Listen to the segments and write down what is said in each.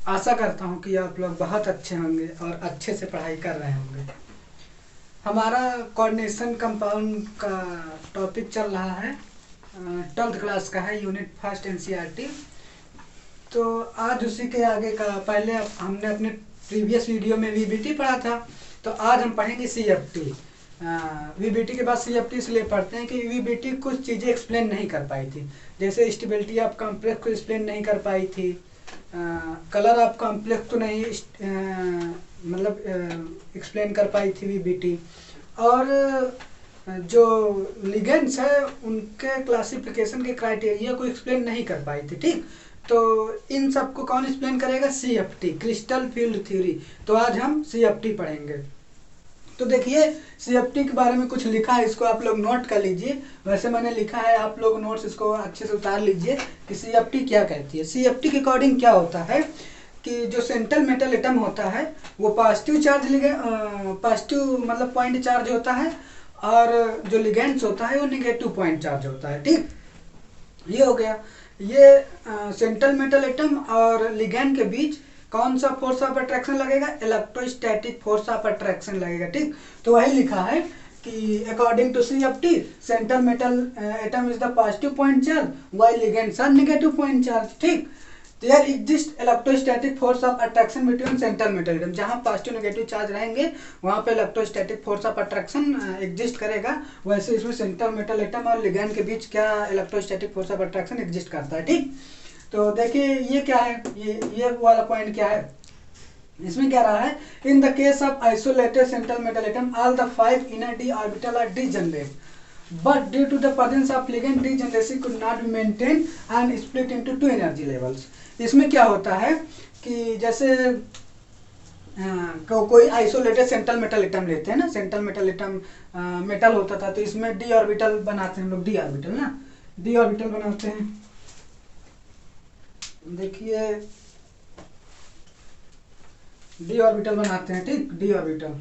आशा करता हूँ कि आप लोग बहुत अच्छे होंगे और अच्छे से पढ़ाई कर रहे होंगे। हमारा कोऑर्डिनेशन कंपाउंड का टॉपिक चल रहा है, 12th क्लास का है, यूनिट फर्स्ट एनसीईआरटी। तो आज उसी के आगे का, पहले हमने अपने प्रीवियस वीडियो में वीबीटी पढ़ा था, तो आज हम पढ़ेंगे सीएफटी। वीबीटी के बाद सीएफटी इसलिए पढ़ते हैं कि वीबीटी कुछ चीज़ें एक्सप्लेन नहीं कर पाई थी, जैसे स्टेबिलिटी ऑफ कॉम्प्लेक्स को एक्सप्लेन नहीं कर पाई थी, कलर ऑफ कॉम्प्लेक्स तो नहीं मतलब एक्सप्लेन कर पाई थी वीबीटी, और जो लिगेंड्स है उनके क्लासिफिकेशन के क्राइटेरिया को एक्सप्लेन नहीं कर पाई थी। ठीक, तो इन सब को कौन एक्सप्लेन करेगा? CFT, crystal field theory. तो आज हम सीएफटी पढ़ेंगे। तो देखिए, सीएफटी के बारे में कुछ लिखा है, इसको आप लोग नोट कर लीजिए। वैसे मैंने लिखा है, आप लोग नोट्स इसको अच्छे से उतार लीजिए कि सीएफटी क्या कहती है। सीएफटी के अकॉर्डिंग क्या होता है कि जो सेंट्रल मेटल एटम होता है वो पॉजिटिव चार्ज पॉजिटिव मतलब पॉइंट चार्ज होता है, और जो लिगेंड्स होता है वो नेगेटिव पॉइंट चार्ज होता है। ठीक, ये हो गया। ये सेंट्रल मेटल एटम और लिगेंड के बीच कौन सा फोर्स ऑफ अट्रैक्शन लगेगा? इलेक्ट्रोस्टैटिक फोर्स ऑफ अट्रैक्शन लगेगा। ठीक, तो वही लिखा है कि according to CFT central metal atom is the positive point charge while ligands are negative point charge. ठीक, there exist electrostatic force of attraction between central metal atom. जहां positive negative charge रहेंगे वहां पे electrostatic force of attraction exist करेगा। वैसे इसमें central metal atom और ligand के बीच क्या electrostatic force of attraction exist करता है। ठीक, तो देखिए ये क्या है, ये वाला पॉइंट क्या है, इसमें क्या रहा है? In the case of isolated central metal atom all the 5 inner d orbital are degenerate but due to the presence of ligand degeneracy could not be maintain and split into 2 energy levels. इसमें क्या होता है कि जैसे कोई isolated central metal atom लेते हैं ना, सेंट्रल मेटल एटम मेटल होता था, तो इसमें डी ऑर्बिटल बनाते हैं हम लोग, डी ऑर्बिटल ना, डी ऑर्बिटल बनाते हैं। देखिए डी ऑर्बिटल बनाते हैं। ठीक, डी ऑर्बिटल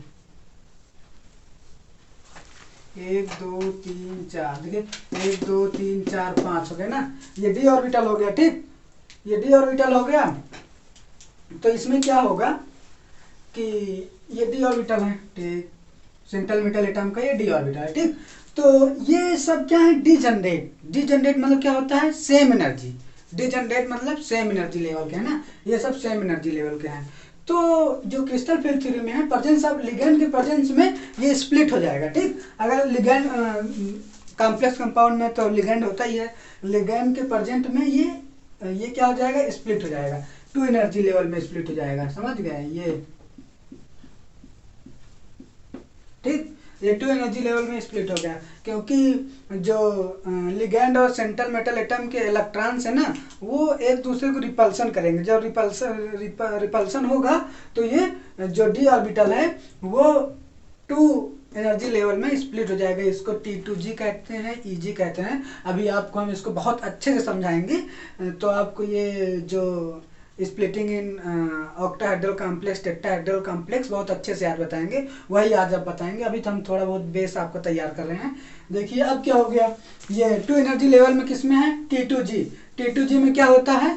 1 2 3 4, देखिए 1 2 3 4 5 हो गए ना, ये डी ऑर्बिटल हो गया। ठीक, ये डी ऑर्बिटल हो गया। तो इसमें क्या होगा कि ये डी ऑर्बिटल है, ठीक, सेंट्रल मेटल एटम का ये डी ऑर्बिटल है। ठीक, तो ये सब क्या है? डीजनरेट। डीजनरेट मतलब क्या होता है? Same energy. डीजनरेट मतलब सेम एनर्जी लेवल के है ना, ये सब सेम एनर्जी लेवल के हैं। तो जो क्रिस्टल फील्ड थ्योरी में है, प्रेजेंस ऑफ लिगेंड के प्रेजेंस में ये स्प्लिट हो जाएगा। ठीक, अगर लिगेंड कॉम्प्लेक्स कंपाउंड में तो लिगेंड होता ही है, लिगेंड के प्रेजेंट में ये क्या हो जाएगा? स्प्लिट हो जाएगा, 2 एनर्जी लेवल में स्प्लिट हो जाएगा। समझ गए ये? ठीक, ये 2 एनर्जी लेवल में स्प्लिट हो गया, क्योंकि जो लिगेंड और सेंट्रल मेटल एटम के इलेक्ट्रॉन्स है ना, वो एक दूसरे को रिपल्सन करेंगे। जब रिपल्सन होगा तो ये जो डी ऑर्बिटल है वो 2 एनर्जी लेवल में स्प्लिट हो जाएगा। इसको T2G कहते हैं, EG कहते हैं। अभी आपको हम इसको बहुत अच्छे से समझाएंगे, तो आपको ये जो splitting in octahedral complex, tetrahedral complex बहुत अच्छे से आज बताएंगे, वही आज आप बताएंगे। अभी तो हम थोड़ा बहुत बेस आपको तैयार कर रहे हैं। देखिए अब क्या हो गया, ये 2 एनर्जी लेवल में किसमें है? T2G। T2G में क्या होता है?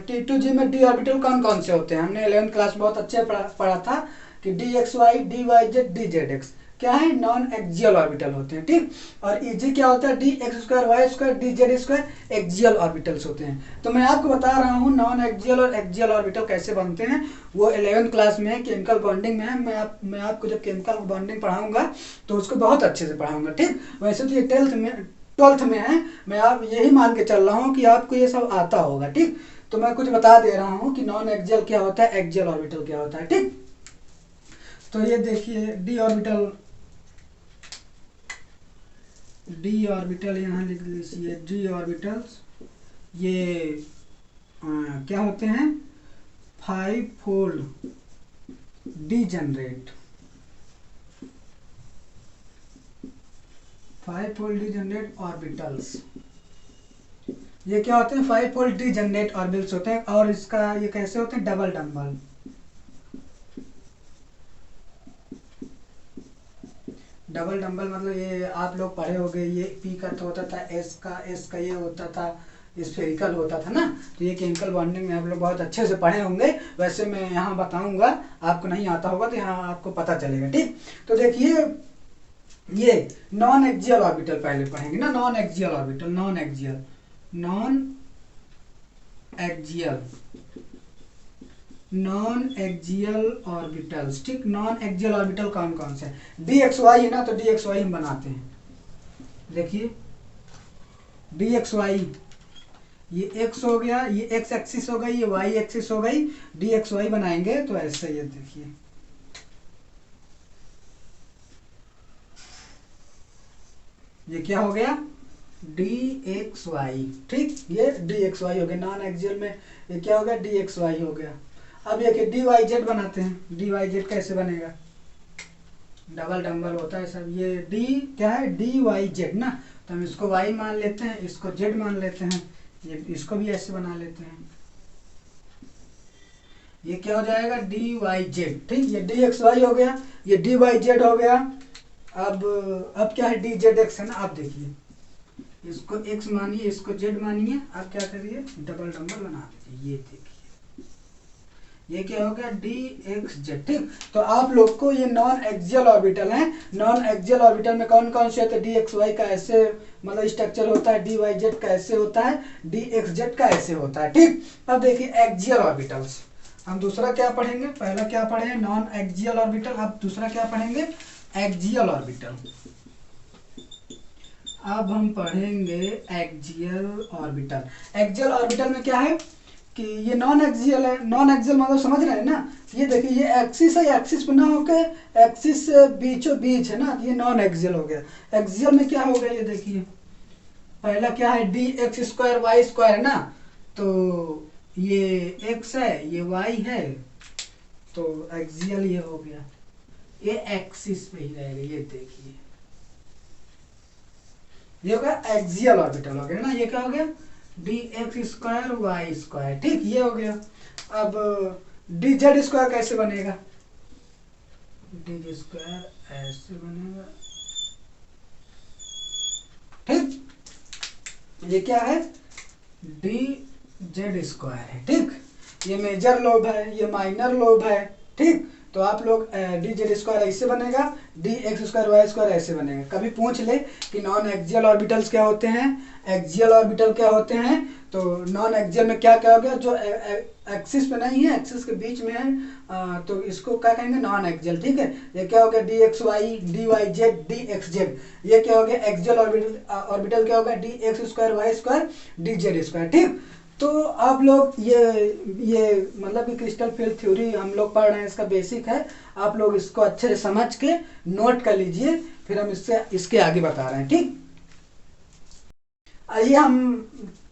T2G में डी ऑर्बिटल कौन कौन से होते हैं? हमने 11th क्लास बहुत अच्छे पढ़ा था कि DXY, DYZ, DZX क्या है? नॉन एक्सियल ऑर्बिटल होते हैं। ठीक, और EG क्या होता है? DX2, Y2, DZ2 axial orbitals होते हैं। तो मैं आपको बता रहा हूँ नॉन एक्सियल और एक्सियल ऑर्बिटल कैसे बनते हैं, वो 11th क्लास में है, केमिकल बॉन्डिंग में है। मैं आपको जब केमिकल बॉन्डिंग पढ़ाऊंगा तो उसको बहुत अच्छे से पढ़ाऊंगा। ठीक, वैसे तो ये 12th में है, मैं आप यही मान के चल रहा हूँ कि आपको ये सब आता होगा। ठीक, तो मैं कुछ बता दे रहा हूँ कि नॉन एक्सियल क्या होता है, एक्सियल ऑर्बिटल क्या होता है। ठीक, तो ये देखिए डी ऑर्बिटल यहाँ लिख लीजिए। डी ऑर्बिटल्स ये क्या होते हैं? 5 fold degenerate, 5 fold degenerate orbitals. ये क्या होते हैं? 5 फोल्ड डीजनरेट ऑर्बिटल्स होते हैं। और इसका ये कैसे होते हैं? Double dumbbell. डबल डंबल मतलब ये आप लोग पढ़े होंगे, ये P का तो होता था, S का ये होता था, स्फेरिकल होता था ना। तो ये केमिकल बॉन्डिंग में आप लोग बहुत अच्छे से पढ़े होंगे, वैसे मैं यहाँ बताऊंगा, आपको नहीं आता होगा तो यहाँ आपको पता चलेगा। ठीक, तो देखिए ये नॉन एक्सियल ऑर्बिटल पहले पढ़ेंगे ना, non axial orbital, non axial, non axial, non axial orbitals. ठीक, नॉन एक्सियल ऑर्बिटल कौन कौन से? डी एक्स वाई है ना, तो डी एक्स वाई हम बनाते हैं। देखिए डी एक्स वाई, ये एक्स हो गया, ये एक्स एक्सिस हो गई, ये वाई एक्सिस हो गई, डी एक्स वाई बनाएंगे तो ऐसे, ये देखिए ये क्या हो गया, डी एक्स वाई। ठीक, ये डी एक्स वाई हो गया, नॉन एक्सियल में ये क्या हो गया, डी एक्स वाई हो गया। अब ये डी वाई जेड बनाते हैं। डी वाई जेड कैसे बनेगा, डबल डम्बल होता है सब। ये डी क्या है, डी वाई जेड ना, तो हम इसको वाई मान लेते हैं, इसको जेड मान लेते हैं, ये इसको भी ऐसे बना लेते हैं। ये क्या हो जाएगा, डी वाई जेड। ठीक, ये डी एक्स वाई हो गया, ये डी वाई जेड हो गया। अब क्या है, डी जेड एक्स है ना। आप देखिए इसको x मानिए, इसको z मानिए, आप क्या करिए, डबल डम्बल बना दीजिए। ये देखिए ये क्या हो गया, डी एक्स जेड। ठीक, तो आप लोग को ये नॉन एक्सियल ऑर्बिटल है। नॉन एक्सियल ऑर्बिटल में कौन कौन से होते हैं, डी एक्स वाई का ऐसे मतलब स्ट्रक्चर होता है, डी वाई जेड का ऐसे होता है, डी एक्स जेड का ऐसे होता है। ठीक, अब देखिए एक्सियल ऑर्बिटल्स, हम दूसरा क्या पढ़ेंगे, पहला क्या पढ़े, नॉन एक्सियल ऑर्बिटल, अब दूसरा क्या पढ़ेंगे, एक्सियल ऑर्बिटल। अब हम पढ़ेंगे एक्सियल ऑर्बिटल। एक्सियल ऑर्बिटल में क्या है कि ये नॉन एक्सियल है। नॉन एक्सियल मतलब समझ रहे हैं ना, ये देखिए ये एक्सिस है, एक्सिस पे ना होके एक्सिस बीचों बीच है ना, ये नॉन एक्सियल हो गया। एक्सियल में क्या हो गया, ये देखिए पहला क्या है, d x square y square है ना, तो ये एक्स है, ये वाई है, तो एक्सियल ये हो गया, ये एक्सिस पे ही रहेगा। ये देखिए ये हो गया एक्सियल ऑर्बिटल हो गया ना। ये क्या हो गया, d x square y square. ठीक, ये हो गया। अब डी जेड स्क्वायर कैसे बनेगा, डी जेड स्क्वायर ऐसे बनेगा। ठीक, ये क्या है, डी जेड स्क्वायर है। ठीक, ये मेजर लोब है, ये माइनर लोब है। ठीक, तो आप लोग डी जेड स्क्वायर ऐसे बनेगा, d x square y square ऐसे बनेगा। कभी पूछ ले कि नॉन एक्सियल ऑर्बिटल्स क्या होते हैं, एक्सियल ऑर्बिटल क्या होते हैं, तो नॉन एक्सियल में क्या क्या हो गया, जो एक्सिस पे नहीं है, एक्सिस के बीच में है, तो इसको क्या कहेंगे, नॉन एक्सियल। ठीक है, ये क्या हो गया, d x y, d y z, d x z. ये क्या हो गया, एक्सियल ऑर्बिटल क्या होगा, d x square y square d z square. ठीक, तो आप लोग ये मतलब कि क्रिस्टल फील्ड थ्योरी हम लोग पढ़ रहे हैं, इसका बेसिक है। आप लोग इसको अच्छे से समझ के नोट कर लीजिए, फिर हम इसके आगे बता रहे हैं। ठीक, आइए हम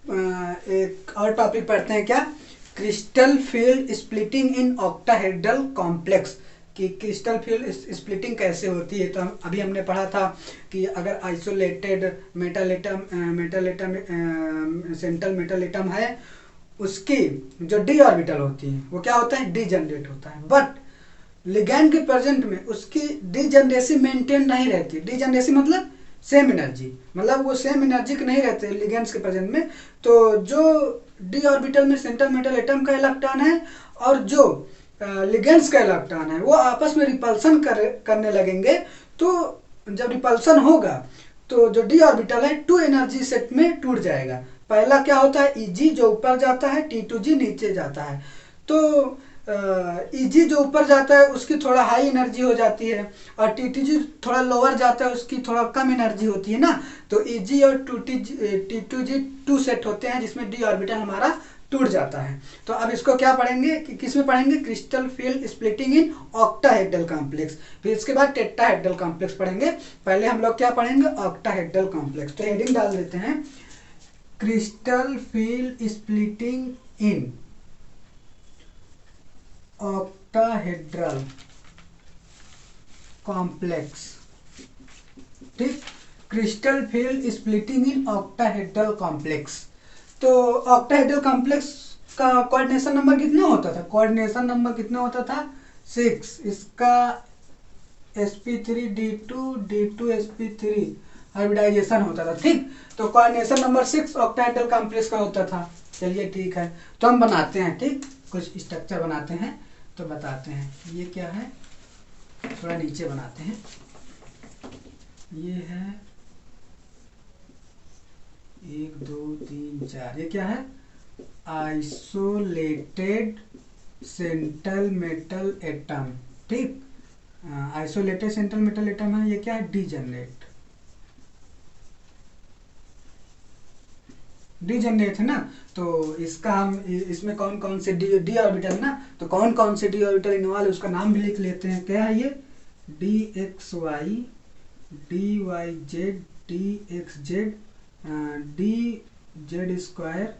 एक और टॉपिक पढ़ते हैं, क्या, crystal field splitting in octahedral complex, कि क्रिस्टल फील्ड स्प्लिटिंग कैसे होती है। तो अभी हमने पढ़ा था कि अगर isolated metal atom central metal atom है, उसकी जो डी ऑर्बिटल होती है वो क्या होता है, डी जनरेट होता है। बट लिगैंड के प्रेजेंट में उसकी डी जनरेसी मेंटेन नहीं रहती। डी जनरेसी मतलब सेम एनर्जी, मतलब वो सेम एनर्जी के नहीं रहते लिगेंड्स के प्रेजेंट में। तो जो डी ऑर्बिटल में सेंट्रल मेटल एटम का इलेक्ट्रॉन है और जो लिगेंड्स का इलेक्ट्रॉन है वो आपस में रिपल्सन करने लगेंगे। तो जब रिपल्सन होगा तो जो डी ऑर्बिटल है 2 एनर्जी सेट में टूट जाएगा। पहला क्या होता है, Eg जो ऊपर जाता है, T2G नीचे जाता है। तो Eg जो ऊपर जाता है उसकी थोड़ा हाई एनर्जी हो जाती है और T2G थोड़ा लोअर जाता है, उसकी थोड़ा कम एनर्जी होती है ना। तो Eg और T2G 2 सेट होते हैं जिसमें डी ऑर्बिटल हमारा टूट जाता है। तो अब इसको क्या पढ़ेंगे, कि किसमें पढ़ेंगे, crystal field splitting in octahedral complex. फिर इसके बाद टेट्राहेड्रल कॉम्प्लेक्स पढ़ेंगे। पहले हम लोग क्या पढ़ेंगे, ऑक्टाहेड्रल कॉम्प्लेक्स। तो हेडिंग डाल देते हैं, crystal field splitting in octahedral complex. ठीक, crystal field splitting in octahedral complex. तो ऑक्टाहेड्रल कॉम्प्लेक्स का कोऑर्डिनेशन नंबर कितना होता था, कोऑर्डिनेशन नंबर कितना होता था, 6। इसका sp3 d2 d2 sp3 hybridisation होता था, ठीक। तो कोऑर्डिनेशन नंबर 6 ऑक्टाहेड्रल कॉम्प्लेक्स का होता था। चलिए ठीक है, तो हम बनाते हैं, ठीक, कुछ स्ट्रक्चर बनाते हैं तो बताते हैं। ये क्या है, थोड़ा नीचे बनाते हैं। ये है 1 2 3 4, ये क्या है, आइसोलेटेड सेंट्रल मेटल एटम, ठीक। आइसोलेटेड सेंट्रल मेटल एटम है। ये क्या है, डीजनरेट है ना। तो इसका हम इसमें कौन कौन से डी ऑर्बिटल ना, तो कौन कौन से डी ऑर्बिटल इन्वॉल्व, उसका नाम भी लिख लेते हैं। क्या है ये, d x y, d y z, d x z, d z square,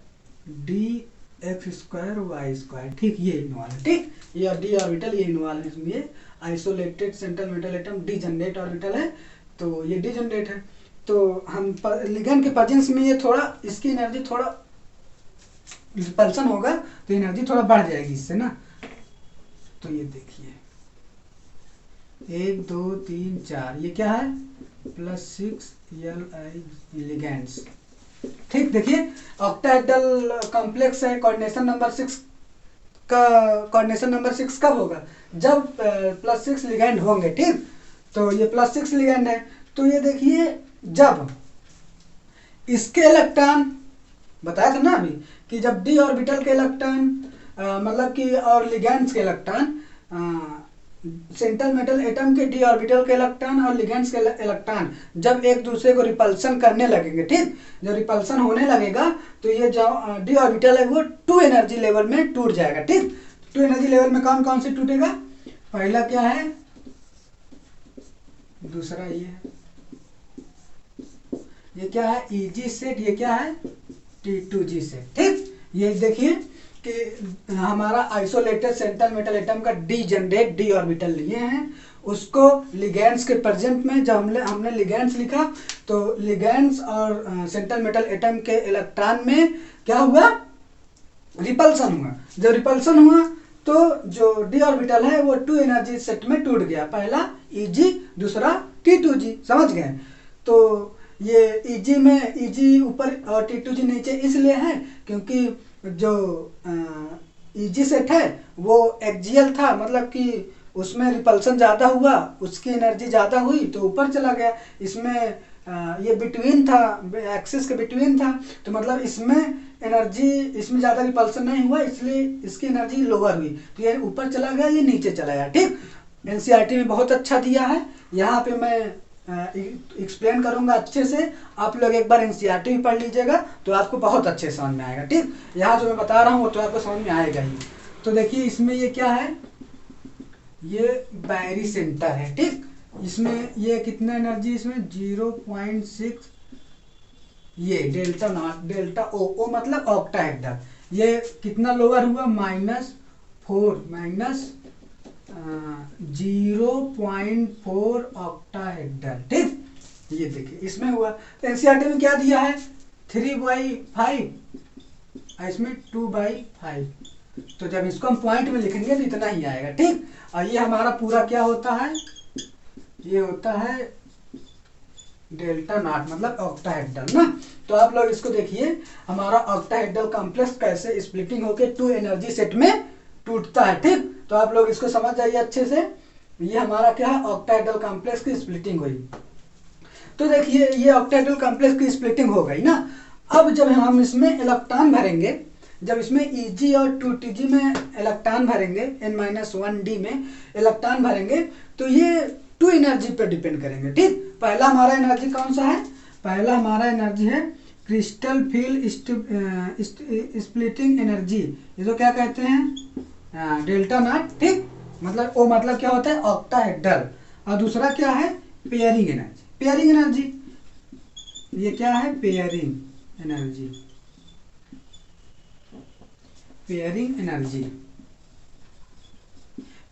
d x square y square, ठीक, ये इन्वॉल्व है, ठीक। ये डी ऑर्बिटल ये इन्वॉल्व है इसमें। ये isolated central metal atom degenerate orbital है, तो ये डीजनरेट है। तो हम लिगेंड के प्रेजेंस में ये थोड़ा, इसकी एनर्जी थोड़ा रिपल्सन होगा तो एनर्जी थोड़ा बढ़ जाएगी इससे ना। तो ये देखिए 1 2 3 4, ये क्या है, +6 Li लिगेंड्स, ठीक। देखिए ऑक्टाहेड्रल कॉम्प्लेक्स है, कोऑर्डिनेशन नंबर 6 का कोऑर्डिनेशन नंबर 6 कब होगा, जब +6 लिगेंड होंगे, ठीक। तो ये +6 लिगेंड है। तो ये देखिए जब इसके इलेक्ट्रॉन, बताया था ना अभी कि जब डी ऑर्बिटल के इलेक्ट्रॉन मतलब कि और लिगेंड्स के इलेक्ट्रॉन, सेंट्रल मेटल एटम के डी ऑर्बिटल के इलेक्ट्रॉन और लिगेंड्स के इलेक्ट्रॉन जब एक दूसरे को रिपल्सन करने लगेंगे, ठीक, जब रिपल्सन होने लगेगा तो ये जो डी ऑर्बिटल है वो 2 एनर्जी लेवल में टूट जाएगा, ठीक। 2 एनर्जी लेवल में कौन कौन से टूटेगा, पहला क्या है, दूसरा ये क्या है, Eg सेट, ये क्या है, T2G सेट, ठीक। ये देखिए कि हमारा आइसोलेटेड सेंट्रल मेटल एटम का डीजनरेट डी ऑर्बिटल लिए हैं, उसको लिगेंड्स के प्रेजेंट में जब हमने लिगेंड्स लिखा तो लिगेंड्स और सेंट्रल मेटल एटम के इलेक्ट्रॉन में क्या हुआ, रिपल्सन हुआ। जब रिपल्सन हुआ तो जो डी ऑर्बिटल है वो 2 एनर्जी सेट में टूट गया, पहला Eg, दूसरा T2G, समझ गए। तो ये Eg में Eg ऊपर और T2G नीचे इसलिए है क्योंकि जो Eg सेट है वो एक्सियल था, मतलब कि उसमें रिपल्सन ज़्यादा हुआ, उसकी एनर्जी ज़्यादा हुई तो ऊपर चला गया। इसमें ये बिटवीन था, एक्सिस के बिटवीन था, तो मतलब इसमें एनर्जी, इसमें ज़्यादा रिपल्सन नहीं हुआ इसलिए इसकी एनर्जी लोअर हुई, तो ये ऊपर चला गया, ये नीचे चला गया, ठीक। एनसीईआरटी में बहुत अच्छा दिया है, यहाँ पे मैं एक्सप्लेन करूंगा अच्छे से। आप लोग एक बार एनसीईआरटी भी पढ़ लीजिएगा तो आपको बहुत अच्छे समझ में आएगा, ठीक। यहाँ जो मैं बता रहा हूँ वो तो आपको समझ में आएगा ही। तो देखिए इसमें ये क्या है, ये बैरी सेंटर है, ठीक। इसमें ये कितना एनर्जी, इसमें 0.6, ये डेल्टा नॉट, डेल्टा ओ मतलब ऑक्टाहेड्रल, ये कितना लोअर हुआ, -4 0.4 ऑक्टाहेड्रल, ठीक। ये देखिए इसमें हुआ। तो एनसीईआरटी में क्या दिया है, 3/5, इसमें 2/5, तो जब इसको हम पॉइंट में लिखेंगे तो इतना ही आएगा, ठीक। और ये हमारा पूरा क्या होता है, ये होता है डेल्टा नॉट मतलब ऑक्टाहेड्रल ना। तो आप लोग इसको देखिए, हमारा ऑक्टाहेड्रल कॉम्प्लेक्स कैसे स्प्लिटिंग होके 2 एनर्जी सेट में टूटता है, ठीक। तो आप लोग इसको समझ जाइए अच्छे से। ये हमारा क्या है, ऑक्टाहेड्रल कॉम्प्लेक्स की स्प्लिटिंग हुई। तो देखिए ये ऑक्टाहेड्रल कॉम्प्लेक्स की स्प्लिटिंग हो गई ना। अब जब हम इसमें इलेक्ट्रॉन भरेंगे, जब इसमें Eg और 2Tg में इलेक्ट्रॉन भरेंगे, n-1d में इलेक्ट्रॉन भरेंगे, तो ये 2 एनर्जी पर डिपेंड करेंगे, ठीक। पहला हमारा एनर्जी कौन सा है, पहला हमारा एनर्जी है क्रिस्टल फील्ड स्प्लिटिंग एनर्जी, ये तो क्या कहते हैं, डेल्टा नॉट, ठीक। मतलब ओ मतलब क्या होता है, ऑक्टाहेड्रल। और दूसरा क्या है, पेयरिंग एनर्जी, पेयरिंग एनर्जी, ये क्या है, pairing energy, pairing energy.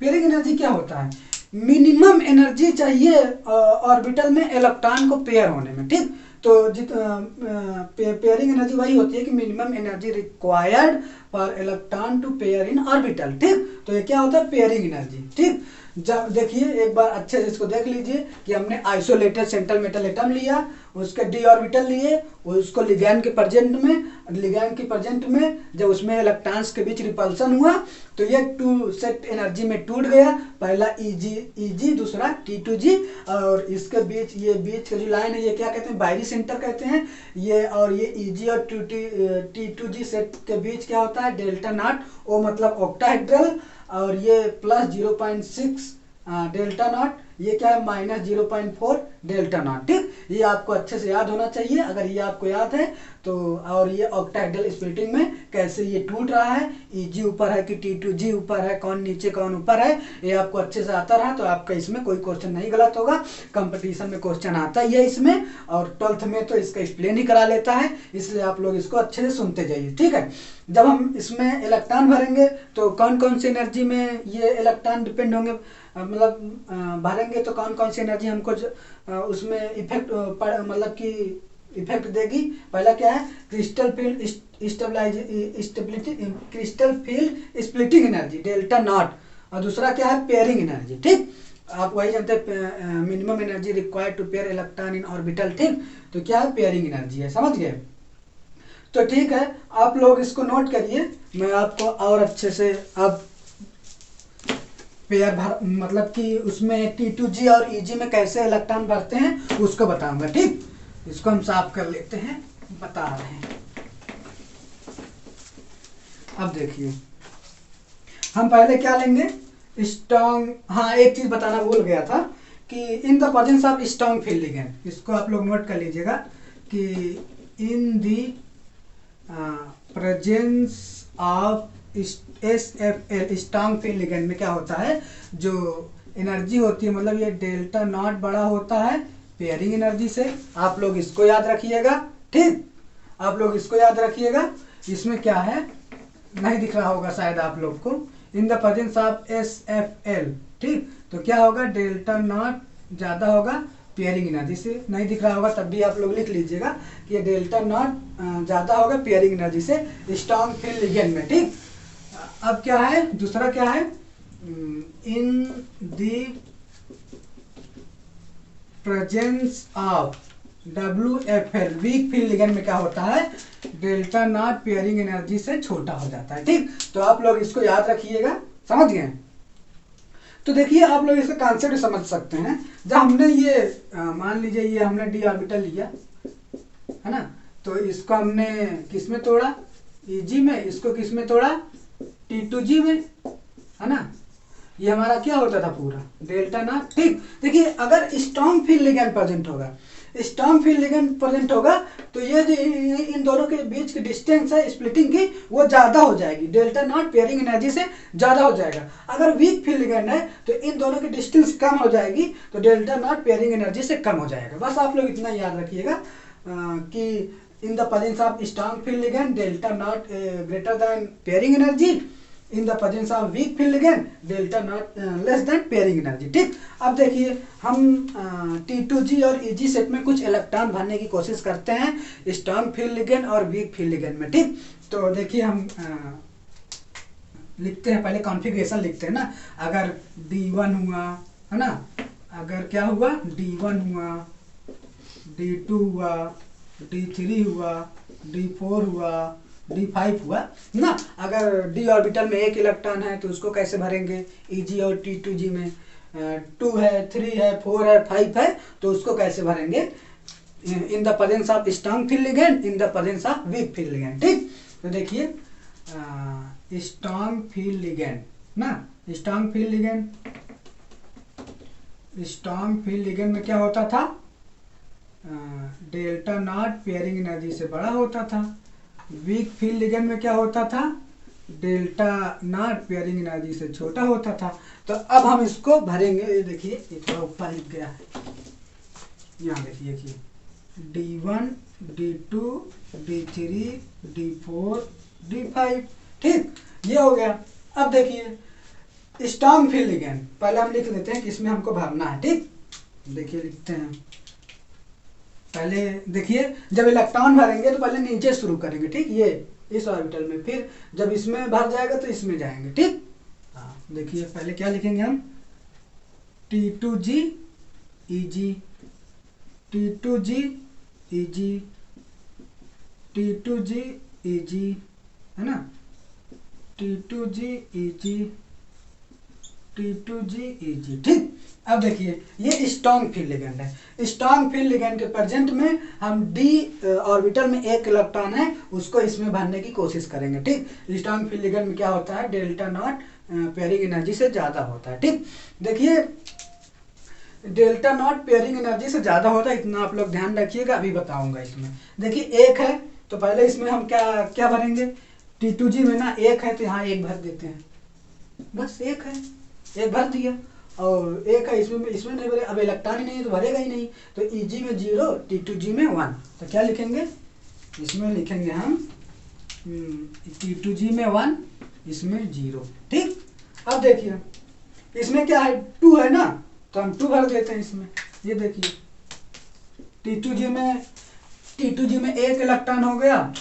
Pairing energy क्या होता है, मिनिमम एनर्जी चाहिए ऑर्बिटल में इलेक्ट्रॉन को पेयर होने में, ठीक। तो पेयरिंग एनर्जी वही होती है कि minimum energy required for electron to pair in orbital, ठीक। तो ये क्या होता है, पेयरिंग एनर्जी, ठीक। जब देखिए एक बार अच्छे से इसको देख लीजिए कि हमने आइसोलेटेड सेंट्रल मेटल एटम लिया, उसके डी ऑर्बिटल लिए, उसको लिगैंड के प्रेजेंट में जब उसमें इलेक्ट्रॉन्स के बीच रिपल्सन हुआ तो ये टू सेट एनर्जी में टूट गया। पहला Eg, दूसरा T2G, और इसके बीच ये बीच का जो लाइन है ये क्या कहते हैं, बायरी सेंटर कहते हैं। ये और ये Eg और T2G सेट के बीच क्या होता है, डेल्टा नॉट, ओ मतलब ऑक्टाहेड्रल, और ये प्लस 0.6 डेल्टा नॉट, ये क्या है माइनस 0.4 डेल्टा नॉट। ठीक, ये आपको अच्छे से याद होना चाहिए। अगर ये आपको याद है तो, और ये ऑक्टाहेड्रल स्प्लिटिंग में कैसे ये टूट रहा है, Eg ऊपर है कि T2G ऊपर है, कौन नीचे कौन ऊपर है, ये आपको अच्छे से आता रहा तो आपका इसमें कोई क्वेश्चन नहीं गलत होगा। कंपटीशन में क्वेश्चन आता ही है इसमें, और 12th में तो इसका एक्सप्लेन ही करा लेता है, इसलिए आप लोग इसको अच्छे से सुनते जाइए। ठीक है, जब हम इसमें इलेक्ट्रॉन भरेंगे तो कौन कौन सी एनर्जी में ये इलेक्ट्रॉन डिपेंड होंगे, मतलब भरेंगे तो कौन कौन सी एनर्जी हमको उसमें इफेक्ट मतलब कि इफेक्ट देगी। पहला क्या है, crystal field stability, crystal field splitting energy delta not, और दूसरा क्या है, पेयरिंग एनर्जी। ठीक, आप वही जानते हैं minimum energy required to pair electron in orbital. ठीक, तो क्या है, पेयरिंग एनर्जी है, समझ गए। तो ठीक है, आप लोग इसको नोट करिए, मैं आपको और अच्छे से अब पेयर भर मतलब कि उसमें T2G और Eg में कैसे इलेक्ट्रॉन भरते हैं उसको बताऊंगा। ठीक, इसको हम साफ कर लेते हैं, बता रहे हैं। अब देखिए हम पहले क्या लेंगे, स्ट्रॉन्ग, हाँ एक चीज बताना भूल गया था कि in the presence of strong field ligand, इसको आप लोग नोट कर लीजिएगा कि in the presence of SFL strong field ligand में क्या होता है, जो एनर्जी होती है मतलब ये डेल्टा नॉट बड़ा होता है पेयरिंग एनर्जी से। आप लोग इसको याद रखिएगा। ठीक, आप लोग इसको याद रखिएगा। इसमें क्या है, नहीं दिख रहा होगा शायद आप लोग को, in the presence of SFL। ठीक, तो क्या होगा, डेल्टा नॉट ज्यादा होगा पेयरिंग एनर्जी से, नहीं दिख रहा होगा तब भी आप लोग लिख लीजिएगा कि ये डेल्टा नॉट ज्यादा होगा पेयरिंग एनर्जी से स्ट्रॉन्ग फील्ड लिगेंड में। ठीक, अब क्या है, दूसरा क्या है, in the presence of WFL weak field ligand में क्या होता है, डेल्टा नॉट पेयरिंग एनर्जी से छोटा हो जाता है। ठीक, तो आप लोग इसको याद रखिएगा, समझ गए। तो देखिए आप लोग इसका कॉन्सेप्ट समझ सकते हैं। जब हमने ये मान लीजिए ये हमने डी ऑर्बिटल लिया है ना, तो इसको हमने किस में तोड़ा, Eg में, इसको किस में तोड़ा, T2G में, है ना। ये हमारा क्या होता था पूरा डेल्टा नॉट। ठीक, देखिए अगर स्ट्रॉन्ग फील्ड लिगेंड प्रेजेंट होगा, स्ट्रॉन्ग फील्ड लिगेंड प्रेजेंट होगा तो ये जो इन दोनों के बीच की डिस्टेंस है स्प्लिटिंग की वो ज्यादा हो जाएगी, डेल्टा नॉट पेयरिंग एनर्जी से ज्यादा हो जाएगा। अगर वीक फील्ड लिगेंड है तो इन दोनों की डिस्टेंस कम हो जाएगी तो डेल्टा नॉट पेयरिंग एनर्जी से कम हो जाएगा। बस आप लोग इतना याद रखिएगा कि in the presence of strong field ligand delta not greater than pairing energy, in the presence of weak field ligand delta not less than pairing energy. ठीक, अब देखिए हम T2G और Eg सेट में कुछ इलेक्ट्रॉन भरने की कोशिश करते हैं स्ट्रॉन्ग फील्ड लिगेंड और वीक फील्ड लिगेंड में। ठीक, तो देखिए हम लिखते हैं, पहले कॉन्फ़िगरेशन लिखते हैं ना। अगर D1 हुआ है ना, अगर क्या हुआ, D1 हुआ, D2 हुआ, D3 हुआ, D4 हुआ, D5 हुआ ना। अगर D ऑर्बिटल में एक इलेक्ट्रॉन है तो उसको कैसे भरेंगे, Eg और T2G में 2 है, 3 है, 4 है, 5 है तो उसको कैसे भरेंगे, in the presence of strong field ligand, in the presence of weak field ligand. ठीक, तो देखिए स्ट्रॉन्ग फील्ड लिगेंड ना, स्ट्रॉन्ग फील्ड लिगेंड में क्या होता था, डेल्टा नॉट पेयरिंग एनर्जी से बड़ा होता था। वीक फील्ड लिगेंड में क्या होता था, डेल्टा नॉट पेयरिंग एनर्जी से छोटा होता था। तो अब हम इसको भरेंगे, देखिए ये थोड़ा ऊपर लिख गया है, यहाँ देखिए कि D1, D2, D3, D4, D5। ठीक, ये हो गया। अब देखिए स्ट्रॉन्ग फील्ड लिगेंड पहले हम लिख लेते हैं कि इसमें हमको भरना है। ठीक, देखिए लिखते हैं, पहले देखिए जब इलेक्ट्रॉन भरेंगे तो पहले नीचे शुरू करेंगे। ठीक, ये इस ऑर्बिटल में, फिर जब इसमें भर जाएगा तो इसमें जाएंगे। ठीक, हाँ देखिए पहले क्या लिखेंगे हम, T2G Eg, T2G Eg, T2G Eg, है ना, T2G Eg, T2G Eg, ठीक। अब देखिए ये स्ट्रॉन्ग फील्ड लिगेंड है। स्ट्रॉन्ग फील्ड लिगेंड के प्रेजेंट में हम d ऑर्बिटल में एक इलेक्ट्रॉन है उसको इसमें भरने की कोशिश करेंगे, ठीक। स्ट्रॉन्ग फील्ड लिगेंड में क्या होता है, डेल्टा नॉट पेयरिंग एनर्जी से ज़्यादा होता है, ठीक। देखिए डेल्टा नॉट पेयरिंग एनर्जी से ज़्यादा होता है, इतना आप लोग ध्यान रखिएगा, अभी बताऊंगा इसमें। देखिए एक है तो पहले इसमें हम क्या क्या भरेंगे, T2G में ना एक है तो यहाँ एक भर देते हैं, बस एक है, एक भर दिया। और एक है इसमें नहीं भरे, अब इलेक्ट्रॉन ही नहीं है तो भरेगा ही नहीं, तो Eg में 0, T2G में 1, तो क्या लिखेंगे, इसमें लिखेंगे हम T2G में 1, इसमें 0, ठीक। अब देखिए इसमें क्या है, 2 है ना, तो हम 2 भर देते हैं इसमें। ये देखिए T2G में एक इलेक्ट्रॉन हो गया,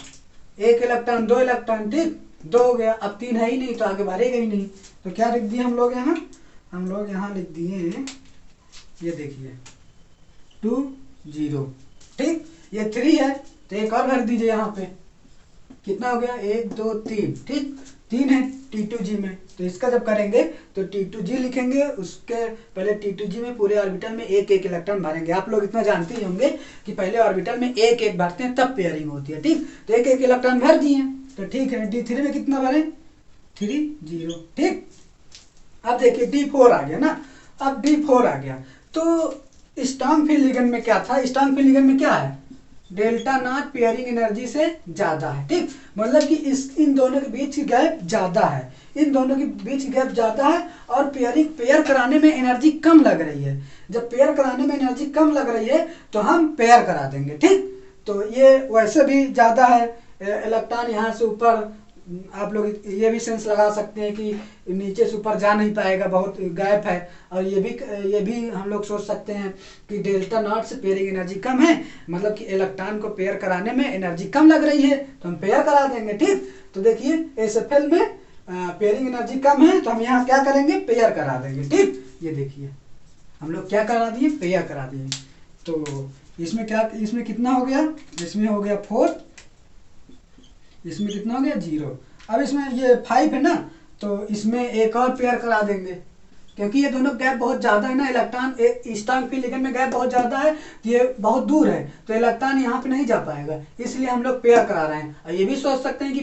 एक इलेक्ट्रॉन, 2 इलेक्ट्रॉन, ठीक, 2 हो गया। अब 3 है ही नहीं तो आगे भरेगा ही नहीं, तो क्या लिख दिए हम लोग यहाँ, हम लोग यहाँ लिख दिए, ये देखिए 2 0, ठीक। ये 3 है तो एक और भर दीजिए यहाँ पे, कितना हो गया, 1 2 3, ठीक, 3 है T2G में, तो इसका जब करेंगे तो T2G लिखेंगे, उसके पहले T2G में पूरे ऑर्बिटल में एक एक इलेक्ट्रॉन भरेंगे। आप लोग इतना जानते ही होंगे कि पहले ऑर्बिटल में एक एक भरते हैं तब पेयरिंग होती है, ठीक। तो एक एक इलेक्ट्रॉन भर दिए तो ठीक है, D3 में कितना भरें, 3 0, ठीक। अब देखिए D4 आ गया ना, अब D4 आ गया तो स्ट्रॉन्ग फील्ड लिगेंड में क्या था, स्ट्रॉन्ग फील्ड लिगेंड में क्या है, डेल्टा नॉट पेयरिंग एनर्जी से ज्यादा है, ठीक। मतलब कि इन दोनों के बीच की गैप ज्यादा है, इन दोनों के बीच की गैप ज्यादा है, और पेयर कराने में एनर्जी कम लग रही है। जब पेयर कराने में एनर्जी कम लग रही है तो हम पेयर करा देंगे, ठीक। तो ये वैसे भी ज्यादा है, इलेक्ट्रॉन यहाँ से ऊपर, आप लोग ये भी सेंस लगा सकते हैं कि नीचे से ऊपर जा नहीं पाएगा, बहुत गैप है। और ये भी हम लोग सोच सकते हैं कि डेल्टा नॉट से पेयरिंग एनर्जी कम है, मतलब कि इलेक्ट्रॉन को पेयर कराने में एनर्जी कम लग रही है तो हम पेयर करा देंगे, ठीक। तो देखिए SFL में पेयरिंग एनर्जी कम है तो हम यहाँ क्या करेंगे, पेयर करा देंगे, ठीक। ये देखिए हम लोग क्या करा दिए, पेयर करा दिए। तो इसमें क्या, इसमें कितना हो गया, इसमें हो गया 4, इसमें कितना हो गया 0। अब इसमें ये 5 है ना, तो इसमें एक और पेयर करा देंगे, क्योंकि ये दोनों गैप बहुत ज़्यादा है ना, इलेक्ट्रॉन स्ट्रॉन्ग फील्ड लिगेंड में गैप बहुत ज़्यादा है, ये बहुत दूर है तो इलेक्ट्रॉन यहाँ पे नहीं जा पाएगा, इसलिए हम लोग पेयर करा रहे हैं। और ये भी सोच सकते हैं कि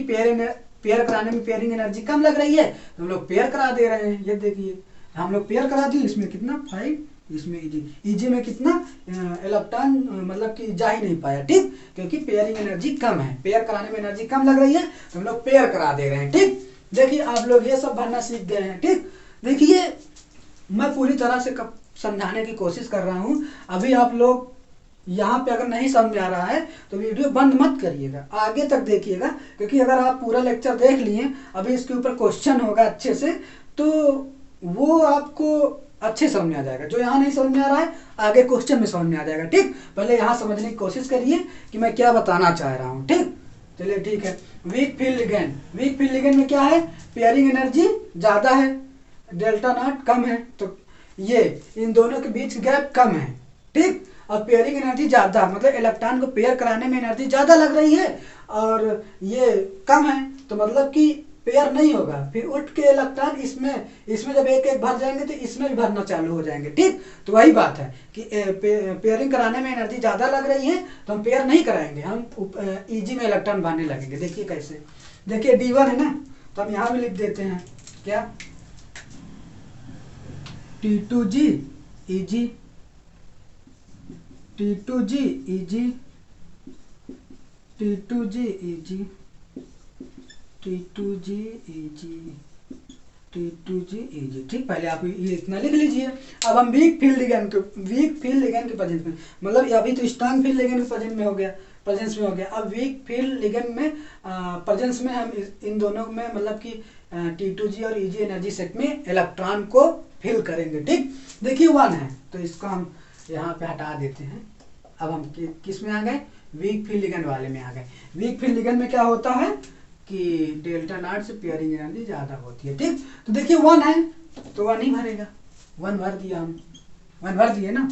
पेयर कराने में पेयरिंग एनर्जी कम लग रही है तो हम लोग पेयर करा दे रहे हैं। ये देखिए हम लोग पेयर करा दिए, इसमें कितना 5, इसमें Eg में कितना इलेक्ट्रॉन मतलब कि जा ही नहीं पाया, ठीक, क्योंकि पेयरिंग एनर्जी कम है, पेयर कराने में एनर्जी कम लग रही है तो हम लोग पेयर करा दे रहे हैं, ठीक। देखिए आप लोग ये सब भरना सीख गए हैं, ठीक। देखिए मैं पूरी तरह से समझाने की कोशिश कर रहा हूँ, अभी आप लोग यहाँ पे अगर नहीं समझ में आ रहा है तो वीडियो बंद मत करिएगा, आगे तक देखिएगा, क्योंकि अगर आप पूरा लेक्चर देख लिए, अभी इसके ऊपर क्वेश्चन होगा अच्छे से, तो वो आपको अच्छे समझ में आ जाएगा। जो यहाँ नहीं समझ में आ रहा है आगे क्वेश्चन में समझ में आ जाएगा, ठीक। पहले यहाँ समझने की कोशिश करिए कि मैं क्या बताना चाह रहा हूँ, ठीक। चलिए ठीक है। Weak field ligand, weak field ligand में क्या है, पेयरिंग एनर्जी ज़्यादा है, डेल्टा नॉट कम है, तो ये इन दोनों के बीच गैप कम है, ठीक। और पेयरिंग एनर्जी ज़्यादा, मतलब इलेक्ट्रॉन को पेयर कराने में एनर्जी ज़्यादा लग रही है और ये कम है, तो मतलब कि पेयर नहीं होगा, फिर उठ के इलेक्ट्रॉन इसमें जब एक एक भर जाएंगे तो इसमें भी भरना चालू हो जाएंगे, ठीक। तो वही बात है कि पेयरिंग कराने में एनर्जी ज़्यादा लग रही है तो हम पेयर नहीं कराएंगे, हम Eg में इलेक्ट्रॉन भरने लगेंगे। देखिए कैसे, देखिए D1 है ना, तो हम यहाँ भी लिख देते हैं क्या, T2G Eg, T2G Eg, T2G Eg, T2G Eg, T2G Eg, ठीक। पहले आप ये इतना लिख लीजिए। अब हम वीक फील्ड लिगेंड के प्रेजेंस में, मतलब अभी तो स्ट्रॉन्ग फील्ड लिगेंड के प्रेजेंस में हो गया, अब वीक फील्ड लिगेंड में प्रेजेंस में हम इन दोनों में मतलब कि T2G और Eg एनर्जी सेट में इलेक्ट्रॉन को फिल करेंगे, ठीक। देखिए 1 है तो इसको हम यहाँ पे हटा देते हैं। अब हम किस में आ गए, वीक फील्ड लिगेंड वाले में आ गए। वीक फील्ड लिगेंड में क्या होता है कि डेल्टा नॉट से पेयरिंग एनर्जी ज़्यादा होती है, ठीक। तो देखिए 1 है तो 1 ही भरेगा, 1 भर दिया हम, 1 भर दिए ना,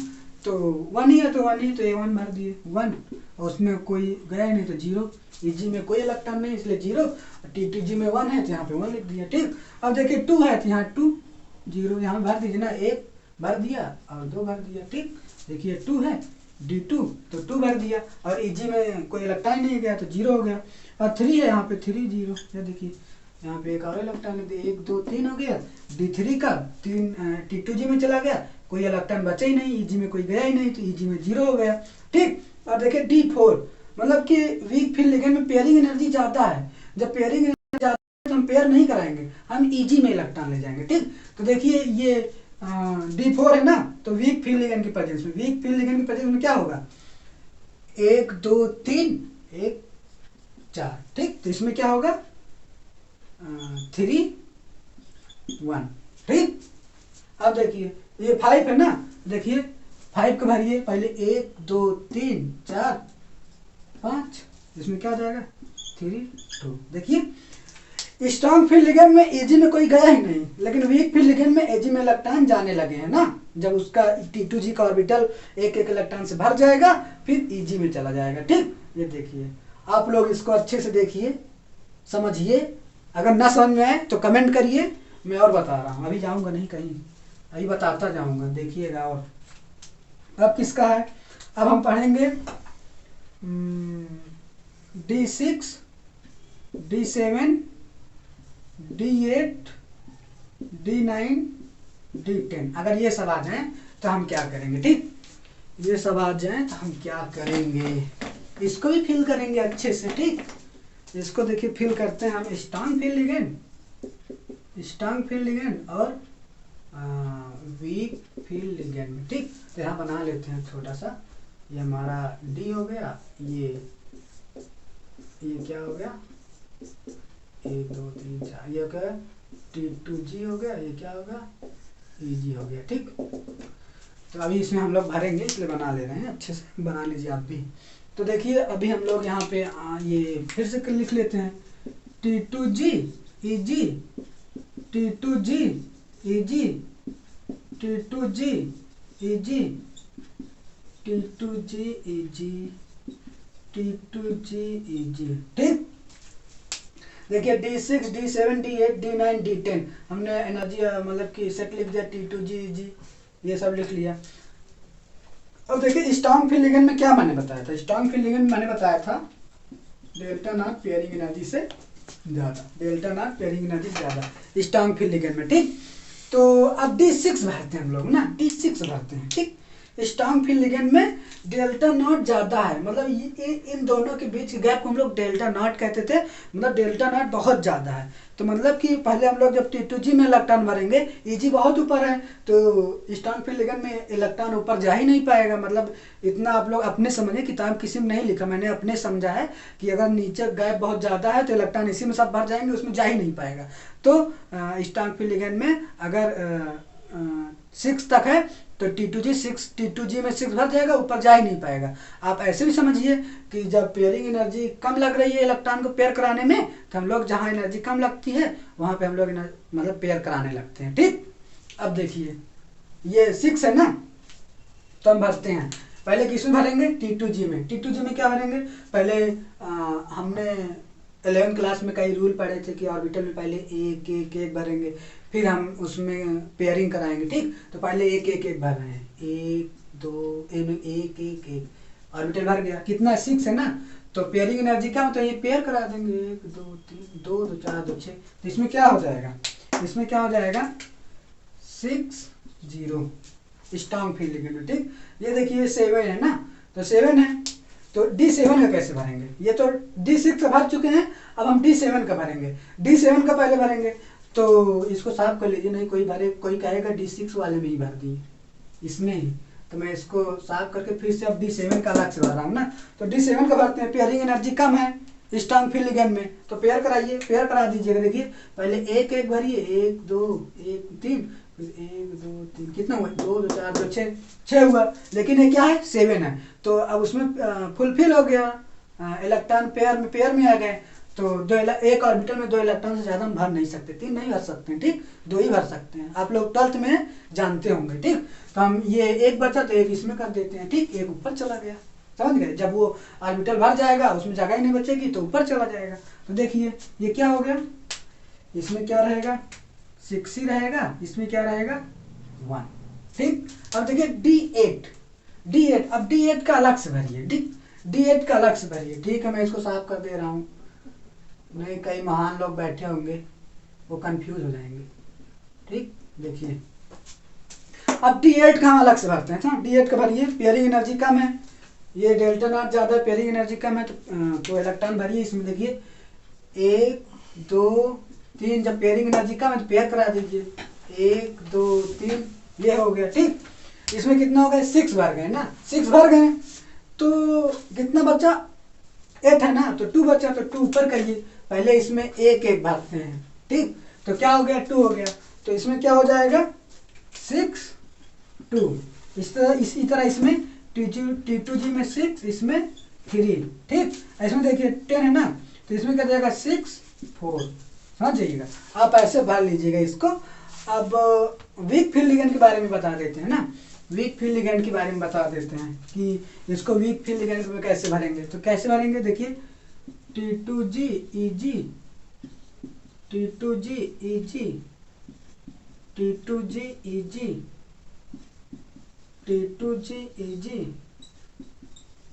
तो 1 ही है तो 1 ही, तो A1 भर दिए 1, और उसमें कोई गया ही नहीं तो 0, EG में कोई इलेक्ट्रॉन नहीं इसलिए 0, T2G में 1 है तो यहाँ पे 1 लिख दिया। ठीक, अब देखिए 2 है तो यहाँ 2 0 यहाँ भर दीजिए ना, 1 भर दिया और 2 भर दिया। ठीक, देखिए 2 है D2 तो 2 भर दिया, और EG में कोई इलेक्ट्रॉन नहीं गया तो 0 हो गया, और 3 है यहाँ पे 3 0, ये देखिए यहाँ पे एक और इलेक्ट्रॉन है, 1 2 3 हो गया, D3 का 3 T2G में चला गया, कोई इलेक्ट्रॉन बचा ही नहीं, EG में कोई गया ही नहीं तो EG में 0 हो गया। ठीक, और देखिए D4 मतलब कि वीक फील्ड लिगेंड में पेयरिंग एनर्जी ज़्यादा है, जब पेयरिंग एनर्जी ज़्यादा है तो हम पेयर नहीं कराएंगे, हम EG में इलेक्ट्रॉन ले जाएंगे। ठीक, तो देखिए ये D4 है ना, तो वीक फील्ड लिगेंड की प्रेजेंस में, वीक फील्ड लिगेंड की प्रेजेंस में क्या होगा 1 2 3 1 4। ठीक, तो इसमें क्या होगा 3 1। ठीक, अब देखिए ये 5 है ना, देखिए 5 को भरिए पहले 1 2 3 4 5, इसमें क्या हो जाएगा 3 2। देखिए स्ट्रॉन्ग फील्ड लिगेंड में EG में कोई गया ही नहीं, लेकिन वीक फील्ड लिगेंड में EG में इलेक्ट्रॉन जाने लगे हैं ना, जब उसका T2G का ऑर्बिटल एक एक इलेक्ट्रॉन से भर जाएगा फिर EG में चला जाएगा। ठीक, ये देखिए आप लोग इसको अच्छे से देखिए समझिए, अगर ना समझ में आए तो कमेंट करिए, मैं और बता रहा हूँ, अभी जाऊँगा नहीं कहीं, अभी बताता जाऊँगा, देखिएगा। और अब किसका है, अब हम पढ़ेंगे D6 D7 D8 D9 D10। अगर ये सब आ जाए तो हम क्या करेंगे। ठीक, ये सब आ जाए तो हम क्या करेंगे, इसको भी फिल करेंगे अच्छे से। ठीक, इसको देखिए फिल करते हैं हम स्ट्रॉन्ग फील्ड लिगेंड और वीक फील्ड लिगेंड में। ठीक, तो यहाँ बना लेते हैं छोटा सा, ये हमारा D हो गया, ये क्या हो गया 1 2 3 4, ये क्या T2G हो गया, ये क्या होगा EG हो गया। ठीक, तो अभी इसमें हम लोग भरेंगे इसलिए बना ले रहे हैं, अच्छे से बना लीजिए आप भी। तो देखिए अभी हम लोग यहाँ पे ये फिर से लिख लेते हैं T2G EG T2G EG T2G EG T2G EG T2G EG। ठीक, देखिए D6 D7 D8 D9 D10 हमने एनर्जी मतलब कि सेट लिख दिया, T2G EG ये सब लिख लिया। अब देखिए स्ट्रॉन्ग फील्ड लिगेंड में क्या मैंने बताया था, स्ट्रॉन्ग फील्ड लिगेंड में मैंने बताया था डेल्टा नॉट पेयरिंग एनर्जी से ज़्यादा, डेल्टा नॉट पेयरिंग एनर्जी ज़्यादा स्ट्रॉन्ग फील्ड लिगेंड में। ठीक, तो अब D6 भरते हैं हम लोग ना, D6 भरते हैं। ठीक, स्ट्रॉन्ग फील्ड लिगेंड में डेल्टा नॉट ज़्यादा है, मतलब ये इन दोनों के बीच के गैप को हम लोग डेल्टा नॉट कहते थे, मतलब डेल्टा नॉट बहुत ज़्यादा है। तो मतलब कि पहले हम लोग जब T2G में इलेक्ट्रॉन भरेंगे, EG बहुत ऊपर है तो स्ट्रॉन्ग फील्ड लिगेंड में इलेक्ट्रॉन ऊपर जा ही नहीं पाएगा। मतलब इतना आप लोग अपने समझे, किताब किसी में नहीं लिखा, मैंने अपने समझा है कि अगर नीचे गैप बहुत ज़्यादा है तो इलेक्ट्रॉन इसी में सब भर जाएंगे, उसमें जा ही नहीं पाएगा। तो स्ट्रॉन्ग फील्ड लिगेंड में अगर 6 तक है तो T2G में 6 भर जाएगा, ऊपर जा ही नहीं पाएगा। आप ऐसे भी समझिए कि जब पेयरिंग एनर्जी कम लग रही है इलेक्ट्रॉन को पेयर कराने में, तो हम लोग जहाँ एनर्जी कम लगती है वहाँ पे हम लोग मतलब पेयर कराने लगते हैं। ठीक, अब देखिए ये 6 है ना, तो हम भरते हैं, पहले किसमें भरेंगे T2G में। T2G में क्या भरेंगे, पहले हमने 11 क्लास में कई रूल पढ़े थे कि ऑर्बिटल में पहले एक एक एक भरेंगे, फिर हम उसमें पेयरिंग कराएंगे। ठीक, तो पहले एक एक एक भर रहे हैं, 1 2 एक एक एक ऑर्बिटल भर गया, कितना 6 है ना, तो पेयरिंग एनर्जी क्या होता है, ये पेयर करा देंगे 1 2 3 2 2 4 2 6, तो इसमें क्या हो जाएगा, इसमें क्या हो जाएगा 6 0 स्ट्रॉन्ग फील्ड लिगेंड। ठीक, ये देखिए 7 है ना, तो 7 है तो D7 का कैसे भरेंगे, ये तो D6 का भर चुके हैं, अब हम D7 का भरेंगे। D7 का पहले भरेंगे तो इसको साफ कर लीजिए, नहीं कोई भरे, कोई कहेगा D6 वाले में ही भर दिए इसमें ही, तो मैं इसको साफ करके फिर से अब D7 का अलग से भर रहा हूँ ना। तो D7 का भरते हैं, पेयरिंग एनर्जी कम है स्ट्रॉन्ग फील्ड लिगेंड में, तो पेयर कराइए, पेयर करा दीजिएगा। देखिए पहले एक एक भरिए, 1 2 1 3 1 2 3 कितना हुआ 2 2 4 2 6 हुआ, लेकिन ये क्या है 7 है, तो अब उसमें फुलफिल हो गया, इलेक्ट्रॉन पेयर में आ गए, तो एक ऑर्बिटल में 2 इलेक्ट्रॉन से ज़्यादा हम भर नहीं सकते, 3 नहीं भर सकते हैं, ठीक, 2 ही भर सकते हैं। आप लोग 12th में जानते होंगे, ठीक। तो हम ये एक बचा तो एक इसमें कर देते हैं, ठीक, एक ऊपर चला गया, समझ गए। जब वो ऑर्बिटल भर जाएगा उसमें जगह ही नहीं बचेगी तो ऊपर चला जाएगा। तो देखिए ये क्या हो गया, इसमें क्या रहेगा 6 ही रहेगा, इसमें क्या रहेगा 1, ठीक। अब देखिए D8, अब D8 का अलग से भरिए, D8 का अलग से भरिए, ठीक है। मैं इसको साफ कर दे रहा हूँ, नहीं कई महान लोग बैठे होंगे वो कंफ्यूज हो जाएंगे, ठीक। देखिए अब D8 का हम अलग से भरते हैं, D8 का भरिए, पेयरिंग एनर्जी कम है, ये डेल्टा नॉट ज़्यादा है, पेयरिंग एनर्जी कम है, तो इलेक्ट्रॉन भरिए। इसमें देखिए 1 2 3, जब पेयरिंग एनर्जी कम है तो पेयर करा दीजिए, 1 2 3, ये हो गया, ठीक। इसमें कितना हो गया 6 भर गए ना, 6 भर गए तो कितना बचा 8 है ना, तो 2 बचा, तो 2 ऊपर करिए, पहले इसमें एक एक भरते हैं, ठीक। तो क्या हो गया 2 हो गया, तो इसमें क्या हो जाएगा 6 2, इसी तरह इसमें T2G में 6, इसमें 3, ठीक। इसमें देखिए 10 है ना, तो इसमें क्या जाएगा 6 4, समझ जाइएगा। आप ऐसे भर लीजिएगा इसको। अब वीक फील्ड लिगेंड के बारे में बता देते हैं ना, वीक फील्ड लिगेंड के बारे में बता देते हैं कि इसको वीक फील्ड लिगेंड में कैसे भरेंगे। तो कैसे भरेंगे, देखिए T2GEG, T2GEG, T2GEG, T2GEG,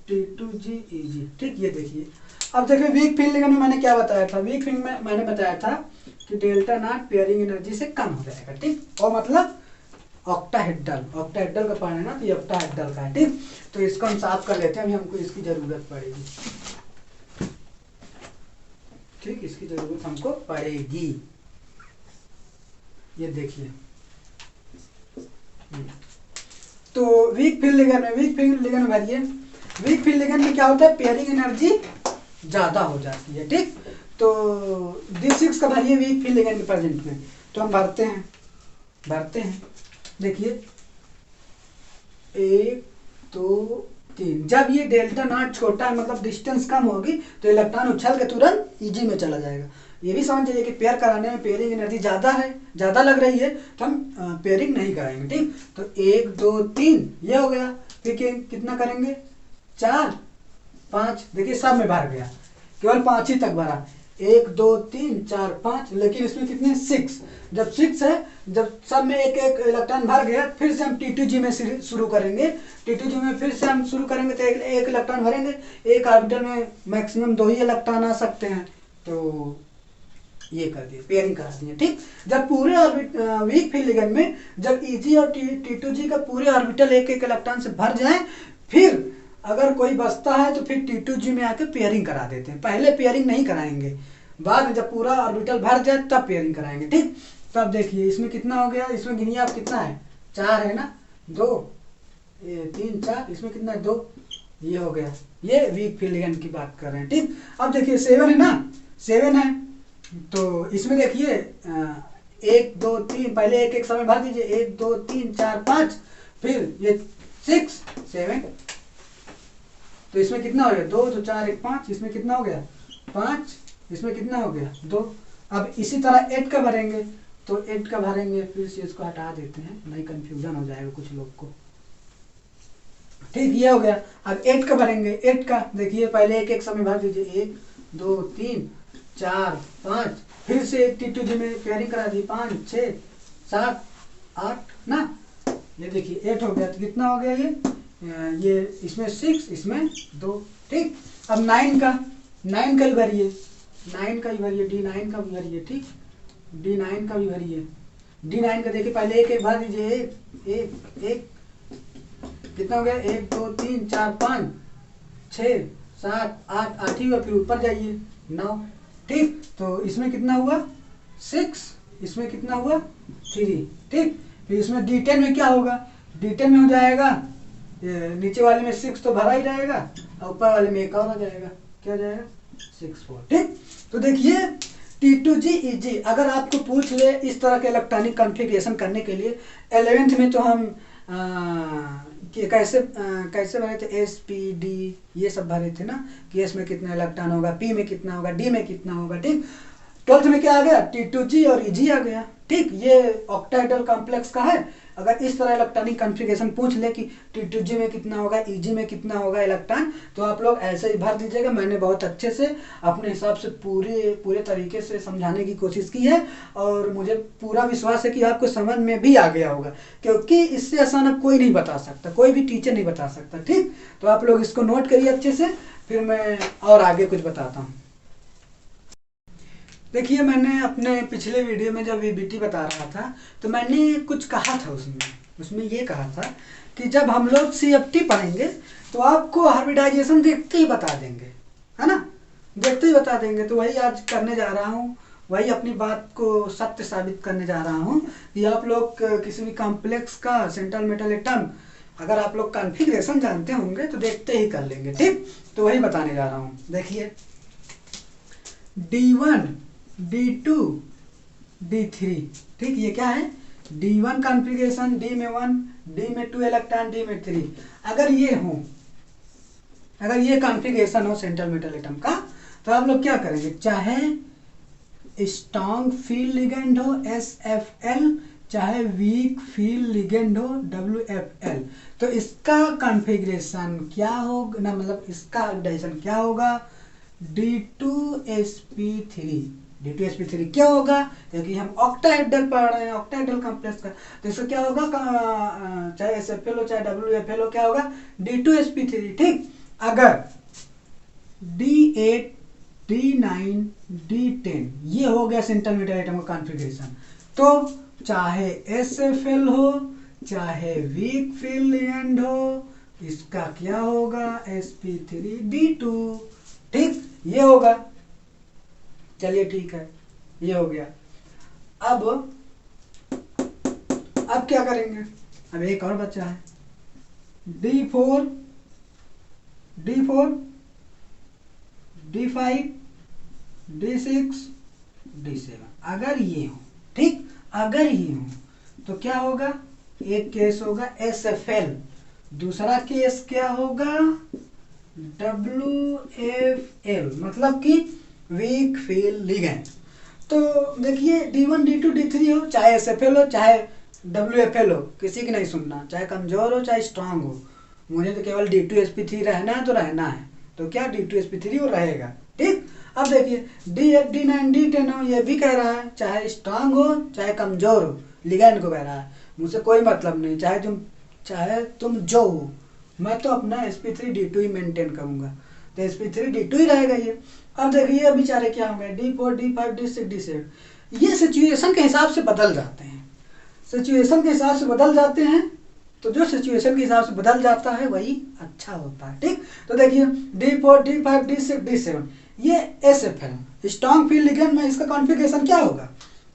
T2GEG, ठीक। ये देखिए अब देखिए वीक फील्ड लिगेंड में मैंने क्या बताया था, वीक फील्ड में मैंने बताया था कि डेल्टा नॉट पेयरिंग एनर्जी से कम हो जाएगा, ठीक। और मतलब ऑक्टाहेड्रल का पढ़ना है ना, तो ये ऑक्टाहेड्रल का है, ठीक। तो इसको हम साफ कर लेते हैं, अभी हमको इसकी जरूरत पड़ेगी, ठीक, इसकी जरूरत हमको पड़ेगी। ये देखिए तो वीक फील्ड लिगेंड भरिए। वीक फील्ड लिगेंड में क्या होता है, पेयरिंग एनर्जी ज्यादा हो जाती है, ठीक। तो D6 का भरिए वीक फील्ड लिगेंड के प्रेजेंट में, तो हम भरते हैं, देखिए 1 2 3, जब ये डेल्टा नॉट छोटा है मतलब डिस्टेंस कम होगी तो इलेक्ट्रॉन उछल के तुरंत ईजी में चला जाएगा। ये भी समझ जाइए कि पेयर कराने में पेयरिंग एनर्जी ज़्यादा लग रही है तो हम पेयरिंग नहीं कराएंगे, ठीक। तो 1 2 3 ये हो गया, फिर कितना करेंगे 4 5, देखिए सब में भर गया, केवल 5 ही तक भरा, 1 2 3 4 5, लेकिन इसमें कितने 6, जब 6 है, जब सब में एक एक इलेक्ट्रॉन भर गया, फिर से हम T2G में शुरू करेंगे, T2G में फिर से हम शुरू करेंगे तो एक इलेक्ट्रॉन भरेंगे, एक ऑर्बिटल में मैक्सिमम 2 ही इलेक्ट्रॉन आ सकते हैं, तो ये कर दिए, पेयरिंग करा दिए, ठीक। जब पूरे वीक फील्ड लिगेंड में जब EG और T2G का पूरे ऑर्बिटल एक एक इलेक्ट्रॉन से भर जाए, फिर अगर कोई बचता है तो फिर T2G में आके पेयरिंग करा देते हैं, पहले पेयरिंग नहीं कराएंगे, बाद में जब पूरा ऑर्बिटल भर जाए तब पेयरिंग कराएंगे, ठीक। तो अब देखिए इसमें कितना हो गया, इसमें गिनिए आप कितना है 4 है ना, 2 3 4, इसमें कितना है 2, ये हो गया, ये वीक फील्ड लिगेंड की बात कर रहे हैं, ठीक। अब देखिए 7 है ना, 7 है, तो इसमें देखिए 1 2 3, पहले एक एक समय भर दीजिए, 1 2 3 4 5, फिर ये 6 7, तो इसमें कितना हो गया 2 2 4 1 5, इसमें कितना हो गया 5, इसमें कितना हो गया 2। अब इसी तरह 8 का भरेंगे, तो 8 का भरेंगे, फिर से इसको हटा देते हैं, नहीं कंफ्यूजन हो जाएगा कुछ लोग को, ठीक। ये हो गया, अब 8 का भरेंगे, 8 का देखिए पहले एक एक समय भर दीजिए, 1 2 3 4 5, फिर से T2G में पेयरिंग करा दी, 5 6 7 8 ना, ये देखिए 8 हो गया, तो कितना हो गया ये इसमें 6, इसमें 2, ठीक। अब 9 का भी भरिए, 9 का भी भरिए, D9 का भी भरिए, ठीक, D9 का भी भरिए, D9 का देखिए पहले एक एक भर दीजिए, एक कितना हो गया 1 2 3 4 5 6 7 8, 8 ही हुआ, फिर ऊपर जाइए 9, ठीक। तो इसमें कितना हुआ 6, इसमें कितना हुआ 3, ठीक। फिर इसमें D10 में क्या होगा, D10 में हो जाएगा नीचे वाले में 6 तो भरा ही रहेगा और ऊपर वाले में एक और आ जाएगा, क्या हो जाएगा 6 4, ठीक। तो देखिए T2GEG अगर आपको पूछ ले इस तरह के इलेक्ट्रॉनिक कॉन्फ़िगरेशन करने के लिए 11th में तो हम कि कैसे भरे थे, एस पी डी ये सब भरे थे ना, कि एस में कितना इलेक्ट्रॉन होगा, पी में कितना होगा, डी में कितना होगा। ठीक, 12th में क्या आ गया, T2G और EG आ गया। ठीक, ये ऑक्टाहेड्रल कॉम्प्लेक्स का है। अगर इस तरह इलेक्ट्रॉनिक कॉन्फ़िगरेशन पूछ ले कि T2G में कितना होगा, EG में कितना होगा इलेक्ट्रॉन, तो आप लोग ऐसे ही भर दीजिएगा। मैंने बहुत अच्छे से अपने हिसाब से पूरे तरीके से समझाने की कोशिश की है, और मुझे पूरा विश्वास है कि आपको समझ में भी आ गया होगा, क्योंकि इससे आसान अब कोई नहीं बता सकता, कोई भी टीचर नहीं बता सकता। ठीक, तो आप लोग इसको नोट करिए अच्छे से, फिर मैं और आगे कुछ बताता हूँ। देखिए, मैंने अपने पिछले वीडियो में जब VBT बता रहा था तो मैंने कुछ कहा था उसमें ये कहा था कि जब हम लोग CFT पढ़ेंगे तो आपको हाइब्रिडाइजेशन देखते ही बता देंगे, है ना, देखते ही बता देंगे। तो वही आज करने जा रहा हूँ, वही अपनी बात को सत्य साबित करने जा रहा हूँ कि आप लोग किसी भी कॉम्प्लेक्स का सेंट्रल मेटल एटम अगर आप लोग कॉन्फ़िगरेशन जानते होंगे तो देखते ही कर लेंगे। ठीक, तो वही बताने जा रहा हूँ। देखिए, D1 D2 D3, ठीक, ये क्या है, D1 कॉन्फ़िगरेशन, D में 1, D में 2 इलेक्ट्रॉन, D में 3। अगर ये कॉन्फ़िगरेशन हो सेंट्रल मेटल एटम का, तो आप लोग क्या करेंगे, चाहे स्ट्रॉन्ग फील्ड लिगेंड हो SFL, चाहे वीक फील्ड लिगेंड हो WFL, तो इसका कॉन्फ़िगरेशन क्या होगा ना, मतलब इसका हाइब्रिडाइजेशन क्या होगा, D2sp3। D2sp3 क्या होगा, क्योंकि हम ऑक्टाहेड्रल पढ़ रहे हैं, ऑक्टाहेड्रल कॉम्प्लेक्स का, तो इसका क्या होगा, चाहे SFL हो चाहे WFL हो, क्या होगा, D2sp3। ठीक, अगर D8 D9 D10 ये हो गया सेंट्रल मेटल एटम का कॉन्फ़िगरेशन, तो चाहे SFL हो चाहे वीक फील्ड लिगेंड हो, इसका क्या होगा, sp3d2। ठीक, ये होगा। चलिए ठीक है, ये हो गया। अब क्या करेंगे, अब एक और बचा है, D4 D5 D6 D7। अगर ये हो, ठीक, अगर ये हो तो क्या होगा, एक केस होगा SFL, दूसरा केस क्या होगा WFL, मतलब कि वीक फील्ड लिगेंड। तो देखिए, D1 D2 D3 हो, चाहे SFL हो चाहे WFL हो, किसी की नहीं सुनना, चाहे कमजोर हो चाहे स्ट्रांग हो, मुझे तो केवल D2sp3 रहना है तो रहना है, तो क्या D2sp3 वो रहेगा। ठीक, अब देखिए D8 D9 D10 हो, ये भी कह रहा है चाहे स्ट्रांग हो चाहे कमजोर हो, लिगेंड को कह रहा है, मुझसे कोई मतलब नहीं, चाहे तुम जो हो, मैं तो अपना sp3d2 ही मेंटेन करूंगा, तो sp3d2 ही रहेगा ये। अब देखिए बेचारे क्या होंगे, D4 D5 D6 D7, ये सिचुएशन के हिसाब से बदल जाते हैं, सिचुएशन के हिसाब से बदल जाते हैं, तो जो सिचुएशन के हिसाब से बदल जाता है वही अच्छा होता है। ठीक, तो देखिए D4 D5 D6 D7 ये SFL स्ट्रॉन्ग फील्ड लिगेंड में, इसका कॉन्फ़िगरेशन क्या होगा,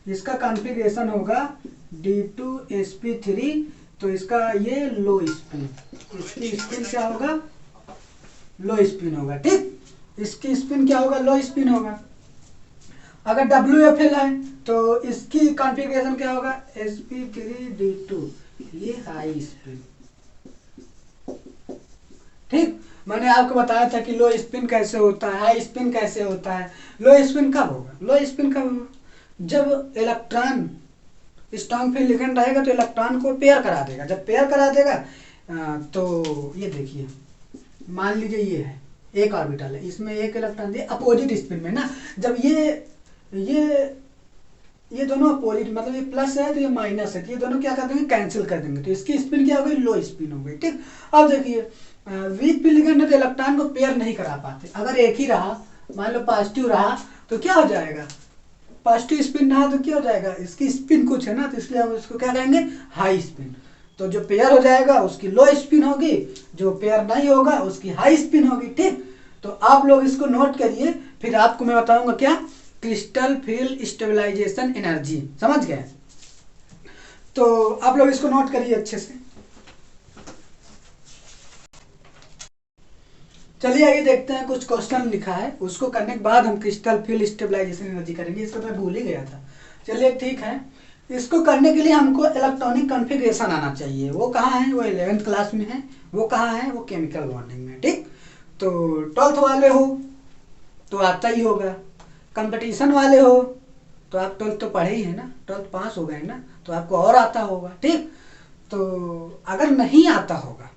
इसका कॉन्फ़िगरेशन होगा D2sp3, तो इसका ये लो स्पिन, इसकी स्पिन क्या होगा, लो स्पिन होगा। ठीक, इसकी स्पिन क्या होगा, लो स्पिन होगा। अगर WFL है तो इसकी कॉन्फ़िगरेशन क्या होगा, sp3d2, ये हाई स्पिन। ठीक, मैंने आपको बताया था कि लो स्पिन कैसे होता है, हाई स्पिन कैसे होता है। लो स्पिन कब होगा, लो स्पिन कब होगा, जब इलेक्ट्रॉन स्ट्रॉन्ग फील्ड लिगेंड रहेगा तो इलेक्ट्रॉन को पेयर करा देगा, जब पेयर करा देगा तो ये देखिए, मान लीजिए ये है एक ऑर्बिटल है, इसमें एक इलेक्ट्रॉन दिया अपोजिट स्पिन में ना, जब ये दोनों अपोजिट, मतलब ये प्लस है तो ये माइनस है, तो ये दोनों क्या कर देंगे, कैंसिल कर देंगे, तो इसकी स्पिन क्या हो गई, लो स्पिन हो गई। ठीक, अब देखिए वीक फील्ड लिगेंड है तो इलेक्ट्रॉन को पेयर नहीं करा पाते, अगर एक ही रहा, मान लो पॉजिटिव रहा तो क्या हो जाएगा, पॉजिटिव स्पिन रहा तो क्या हो जाएगा, इसकी स्पिन कुछ है ना, तो इसलिए हम इसको क्या कहेंगे, हाई स्पिन। तो जो पेयर हो जाएगा उसकी लो स्पिन होगी, जो पेयर नहीं होगा उसकी हाई स्पिन होगी। ठीक, तो आप लोग इसको नोट करिए, फिर आपको मैं बताऊंगा क्या, क्रिस्टल फील्ड स्टेबलाइजेशन एनर्जी, समझ गए, तो आप लोग इसको नोट करिए अच्छे से। चलिए आगे देखते हैं, कुछ क्वेश्चन लिखा है, उसको करने के बाद हम क्रिस्टल फील्ड स्टेबलाइजेशन एनर्जी करेंगे, इसको मैं भूल ही गया था। चलिए ठीक है, इसको करने के लिए हमको इलेक्ट्रॉनिक कॉन्फ़िगरेशन आना चाहिए। वो कहाँ है? वो 11th क्लास में है। वो कहाँ है? वो केमिकल बॉन्डिंग में। ठीक, तो 12th वाले हो तो आता ही होगा। कंपटीशन वाले हो तो आप 12th तो पढ़े ही है ना, 12th पास हो गए ना, तो आपको और आता होगा। ठीक, तो अगर नहीं आता होगा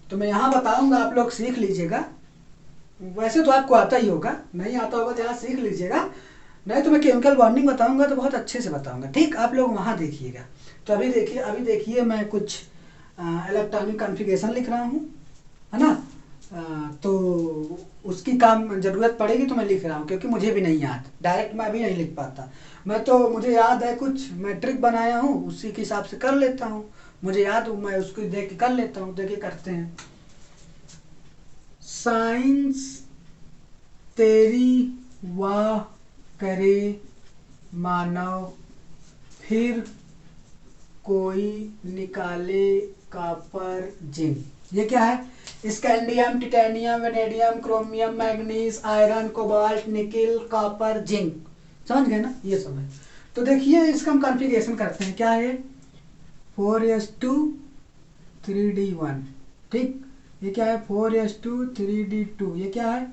तो मैं यहाँ बताऊंगा, आप लोग सीख लीजिएगा। वैसे तो आपको आता ही होगा, नहीं आता होगा तो यहाँ सीख लीजिएगा, नहीं तो मैं केमिकल बॉन्डिंग बताऊंगा तो बहुत अच्छे से बताऊंगा। ठीक, आप लोग वहाँ देखिएगा। तो अभी देखिए मैं कुछ इलेक्ट्रॉनिक कॉन्फ़िगरेशन लिख रहा हूँ, है ना। तो उसकी काम ज़रूरत पड़ेगी तो मैं लिख रहा हूँ, क्योंकि मुझे भी नहीं याद, डायरेक्ट मैं भी नहीं लिख पाता। मैं तो मुझे याद है, कुछ मैट्रिक बनाया हूँ उसी के हिसाब से कर लेता हूँ, मुझे याद हो मैं उसको देख के कर लेता हूँ। देखिए करते हैं। साइंस तेरी वाह करे मानव, फिर कोई निकाले कॉपर जिंक। ये क्या है? Scandium, titanium, vanadium, chromium, manganese, iron, cobalt, nickel, copper, zinc. समझ गए ना? ये सब है। तो देखिए इसका हम कॉन्फ़िगरेशन करते हैं। क्या है? 4s2 3d1। ठीक, ये क्या है? 4s2 3d2। ये क्या है?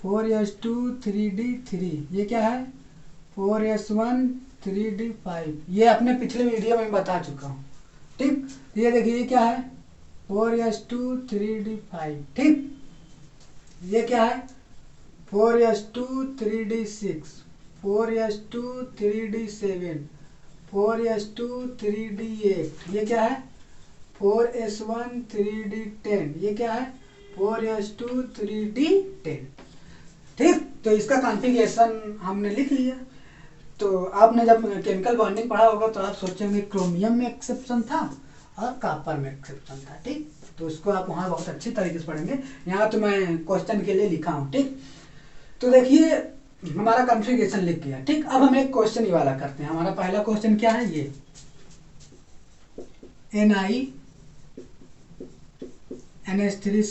4s2 3d3। ये क्या है? 4s1 3d5। ये अपने पिछले वीडियो में बता चुका हूँ। ठीक, ये देखिए ये क्या है? 4s2 3d5। ठीक, ये क्या है? 4s2 3d6, 4s2 3d7, 4s2 3d8। ये क्या है? 4s1 3d10। ये क्या है? 4s2 3d10। ठीक, तो इसका कॉन्फ़िगरेशन हमने लिख लिया। तो आपने जब केमिकल बॉन्डिंग पढ़ा होगा तो आप सोचेंगे क्रोमियम में एक्सेप्शन था और कॉपर में एक्सेप्शन था। ठीक, तो उसको आप वहाँ बहुत अच्छी तरीके से पढ़ेंगे। यहाँ तो मैं क्वेश्चन के लिए लिखा हूँ। ठीक, तो देखिए हमारा कॉन्फ़िगरेशन लिख गया। ठीक, अब हम एक क्वेश्चन ये वाला करते हैं। हमारा पहला क्वेश्चन क्या है? ये Na NH3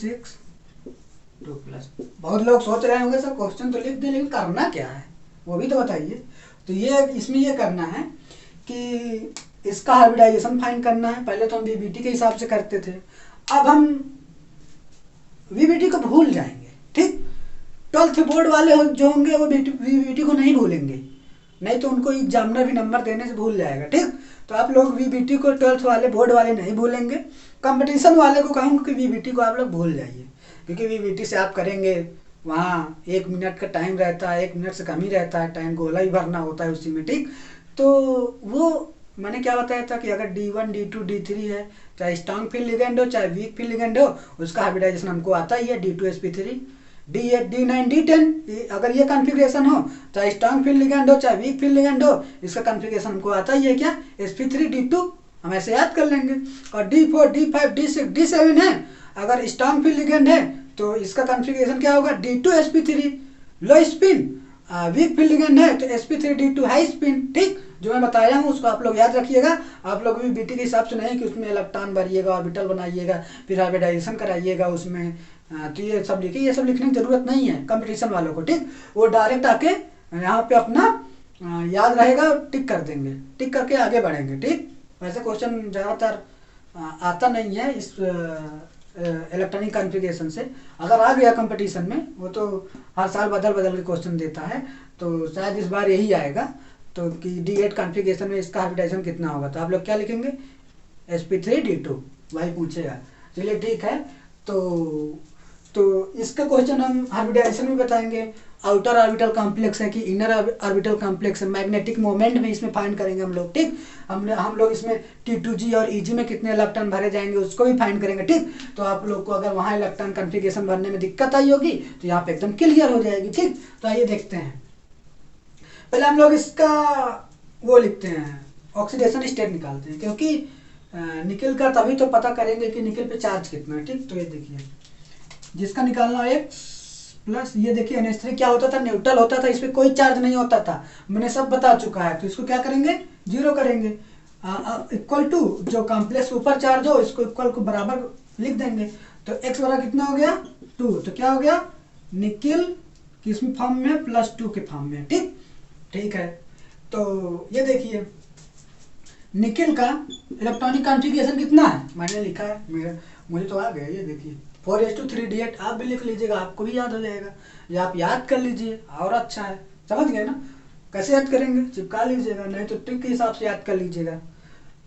2+। बहुत लोग सोच रहे होंगे सर क्वेश्चन तो लिख दे, लेकिन करना क्या है वो भी तो बताइए। तो ये इसमें ये करना है कि इसका हाइब्रिडाइजेशन फाइंड करना है। पहले तो हम वीबीटी के हिसाब से करते थे, अब हम वीबीटी को भूल जाएंगे। ठीक, 12th बोर्ड वाले जो होंगे वो वीबीटी को नहीं भूलेंगे, नहीं तो उनको एग्जामिनर भी नंबर देने से भूल जाएगा। ठीक, तो आप लोग वीबीटी को 12th वाले बोर्ड वाले नहीं भूलेंगे। कंपटीशन वाले को कहूँगा कि वीबीटी को आप लोग भूल जाइए, क्योंकि वीबीटी से आप करेंगे वहाँ 1 मिनट का टाइम रहता है, 1 मिनट से कम ही रहता है टाइम, गोला ही भरना होता है उसी में। ठीक, तो वो मैंने क्या बताया था कि अगर D1 D2 D3 है, चाहे स्ट्रॉन्ग फील्ड लिगेंड हो चाहे वीक फील्ड लिगेंड हो, उसका हाइब्रिडाइजेशन हमको आता ही है। D2sp3, D8 D9 D10। अगर ये कॉन्फ़िगरेशन हो, चाहे स्ट्रॉन्ग फील्ड लिगेंड हो चाहे वीक फील्ड लिगेंड हो, इसका कॉन्फ़िगरेशन हमको आता ही है। क्या? sp3 D2 हम ऐसे याद कर लेंगे। और D4 D5 D6 D7 है, अगर स्ट्रॉन्ग फील्ड लिगेंड है तो इसका कॉन्फ़िगरेशन क्या होगा? D2sp3 लो स्पिन, वीक फील्ड लिगेंड है तो sp3 D2 हाई स्पिन। ठीक, जो मैं बताया हूँ उसको आप लोग याद रखिएगा। आप लोग भी बीटी के हिसाब से नहीं कि उसमें इलेक्ट्रॉन भरिएगा, ऑर्बिटल बनाइएगा, फिर हाइब्रिडाइजेशन कराइएगा उसमें। तो ये सब लिखिए, ये सब लिखने की जरूरत नहीं है कंपटीशन वालों को। ठीक, वो डायरेक्ट आके यहाँ पे अपना याद रहेगा, टिक कर देंगे, टिक करके आगे बढ़ेंगे। ठीक, वैसे क्वेश्चन ज़्यादातर आता नहीं है इस इलेक्ट्रॉनिक कॉन्फ़िगरेशन से। अगर आ गया कंपटीशन में, वो तो हर साल बदल बदल के क्वेश्चन देता है, तो शायद इस बार यही आएगा। तो कि D8 कॉन्फ़िगरेशन में इसका हाइब्रिडाइजेशन कितना होगा, तो आप लोग क्या लिखेंगे? sp3 D2, वही पूछेगा। चलिए ठीक है, तो इसका क्वेश्चन हम हाइब्रिडाइजेशन में बताएंगे। आउटर ऑर्बिटल कॉम्प्लेक्स है कि इनर ऑर्बिटल कॉम्प्लेक्स है, मैग्नेटिक मोमेंट में इसमें फाइंड करेंगे हम लोग। ठीक, हम लोग इसमें T2g और EG में कितने इलेक्ट्रॉन भरे जाएंगे उसको भी फाइंड करेंगे। ठीक, तो आप लोग को अगर वहाँ इलेक्ट्रॉन कॉन्फ़िगरेशन भरने में दिक्कत आई होगी तो यहाँ पे एकदम क्लियर हो जाएगी। ठीक, तो आइए देखते हैं। पहले हम लोग इसका वो लिखते हैं, ऑक्सीडेशन स्टेट निकालते हैं, क्योंकि निकल का तभी तो पता करेंगे कि निकल पे चार्ज कितना है। ठीक, तो ये देखिए जिसका निकालना है प्लस, ये देखिए NH3 क्या होता था? न्यूट्रल होता था, इस पर कोई चार्ज नहीं होता था, मैंने सब बता चुका है। तो इसको क्या करेंगे? 0 करेंगे। इक्वल टू जो कॉम्प्लेक्स ऊपर चार्ज हो इसको इक्वल को बराबर लिख देंगे। तो x बराबर कितना हो गया? 2। तो क्या हो गया? निकिल किस फॉर्म में? +2 के फॉर्म में। ठीक, ठीक है, तो ये देखिए निकिल का इलेक्ट्रॉनिक कॉन्फ़िगरेशन कितना है, मैंने लिखा है, मेरा मुझे तो आ गया, ये देखिए 4:3D8। आप भी लिख लीजिएगा, आपको भी याद हो जाएगा, या आप याद कर लीजिए और अच्छा है। समझ गए ना? कैसे याद करेंगे, चिपका लीजिएगा, नहीं तो ट्रिक के हिसाब से याद कर लीजिएगा।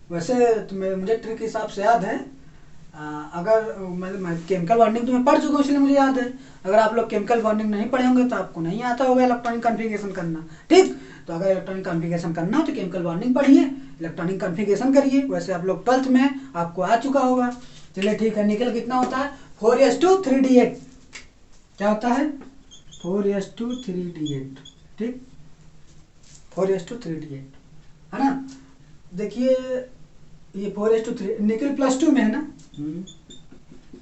वैसे तो मुझे ट्रिक के हिसाब से याद है। अगर मैं केमिकल बॉन्डिंग तो मैं पढ़ चुका हूँ, इसलिए मुझे याद है। अगर आप लोग केमिकल बॉन्डिंग नहीं पढ़े होंगे तो आपको नहीं आता होगा इलेक्ट्रॉनिक कॉन्फ़िगरेशन करना, ठीक। तो अगर इलेक्ट्रॉनिक कॉन्फ़िगरेशन करना हो तो केमिकल बॉन्डिंग पढ़िए, इलेक्ट्रॉनिक कॉन्फ़िगरेशन करिए। वैसे आप लोग 12th में आपको आ चुका होगा। चलिए ठीक है, निकल कितना होता है 4:3D8। क्या होता है 4:3D8, ठीक, 4:3D8 है ना। देखिए ये 4:3 निकल +2 में है ना,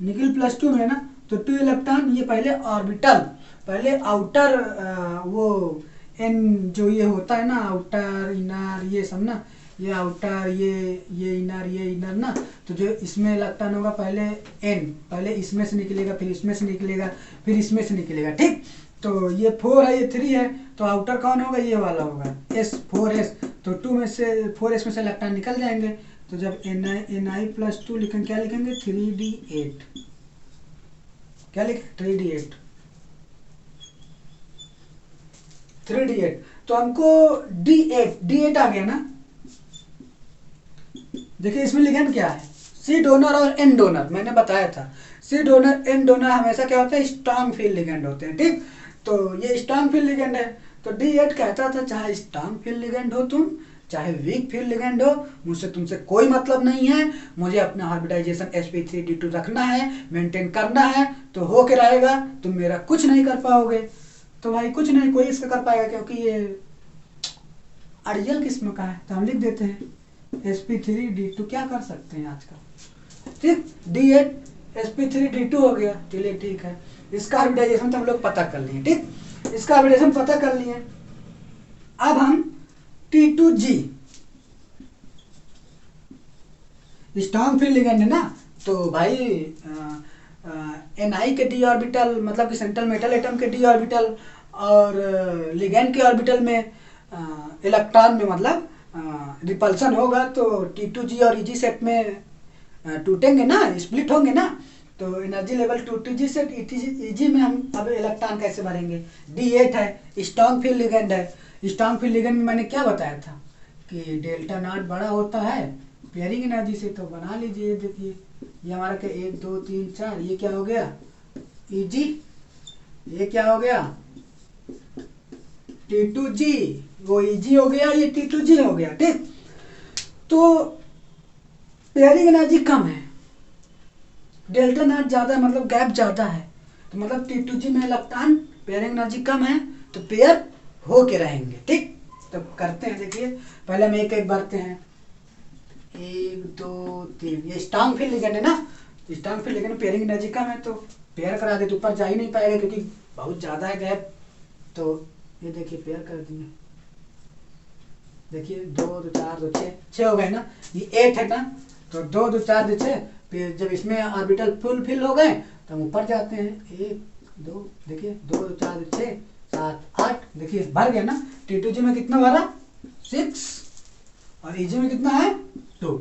निकल +2 में है ना, तो 2 इलेक्ट्रॉन, ये पहले ऑर्बिटल, पहले आउटर वो एन जो ये होता है ना, आउटर इनर ये सब ना, ये आउटर ये इनर ना, तो जो इसमें इलेक्ट्रॉन होगा पहले एन, पहले इसमें से निकलेगा, फिर इसमें से निकलेगा, फिर इसमें से निकलेगा, ठीक। तो ये 4 है, ये 3 है, तो आउटर कौन होगा, ये वाला होगा S, 4S। तो 2 में से 4S में से इलेक्ट्रॉन निकल जाएंगे। तो जब Ni+2 लिखेंगे, क्या लिखेंगे 3D8, क्या लिखें 3D8, 3D8। तो हमको D8 आ गया ना। देखिए इसमें लिगेंड क्या है, सी डोनर और एन डोनर, मैंने बताया था सी डोनर एन डोनर हमेशा क्या होता है, स्ट्रॉन्ग फील्ड लिगेंड होते हैं, ठीक। तो ये स्ट्रॉन्ग फील्ड लिगेंड है। तो D8 कहता था चाहे स्ट्रॉन्ग फील्ड लिगेंड हो तुम, चाहे वीक फील्ड लिगेंड हो, मुझसे तुमसे कोई मतलब नहीं है, मुझे अपना हाइब्रिडाइजेशन sp3d2 रखना है, मेंटेन करना है, तो हो के रहेगा, तुम मेरा कुछ नहीं कर पाओगे। तो भाई कुछ नहीं कोई इसका कर पाएगा, क्योंकि ये अड़ियल किस्म का है। तो हम लिख देते हैं sp3d2, क्या कर सकते हैं आजकल, ठीक। D8 sp3d2 हो गया। चलिए ठीक है, इसका हाइब्रिडाइजेशन तो हम लोग पता कर लिए, ठीक, इसका हाइब्रिडाइजेशन पता कर लिए। अब हम T2G, स्ट्रॉन्ग फील्ड लिगेंड है ना, तो भाई Ni के d ऑर्बिटल, मतलब कि सेंट्रल मेटल एटम के d ऑर्बिटल, और लिगेंड के ऑर्बिटल में इलेक्ट्रॉन में मतलब रिपल्सन होगा, तो T2G और Eg सेट में टूटेंगे ना, स्प्लिट होंगे ना। तो energy level T2G set Eg में हम अब इलेक्ट्रॉन कैसे भरेंगे। D8 है, स्ट्रॉन्ग फील्ड लिगेंड है। स्ट्रॉन्ग फील्ड लिगेंड में मैंने क्या बताया था कि डेल्टा नॉट बड़ा होता है पेयरिंग एनर्जी से। तो बना लीजिए, देखिए ये हमारा क्या 1 2 3 4, ये क्या हो गया Eg, ये क्या हो गया T2G, वो Eg हो गया, ये T2G हो गया, ठीक। तो पेयरिंग एनर्जी कम है, डेल्टा नॉट ज्यादा है, मतलब गैप ज्यादा है, तो मतलब T2G में इलेक्ट्रॉन पेयरिंग एनर्जी कम है, तो पेयर हो के रहेंगे, ठीक। तो करते हैं, देखिए पहले हम एक एक भरते हैं, 1 2 3, ये स्ट्रॉन्ग फील्ड लिगेंड है ना, स्ट्रॉन्ग फील्ड लिगेंड में पेयरिंग एनर्जी कम है, तो पेयर करा दे, तो ऊपर जा ही नहीं पाएगा क्योंकि बहुत ज्यादा है गैप। तो ये देखिए पेयर कर दिए, देखिए 2 2 4 2 6 हो गए ना, ये 8 है ना, तो 2 2 4 2 6, फिर जब इसमें ऑर्बिटल फुल फिल हो गए तो हम ऊपर जाते हैं, 1 2, देखिए 2 2 4 2 6 7 8, देखिए भर गया ना। T2G में कितना भरा 6, और Eg में कितना है 2,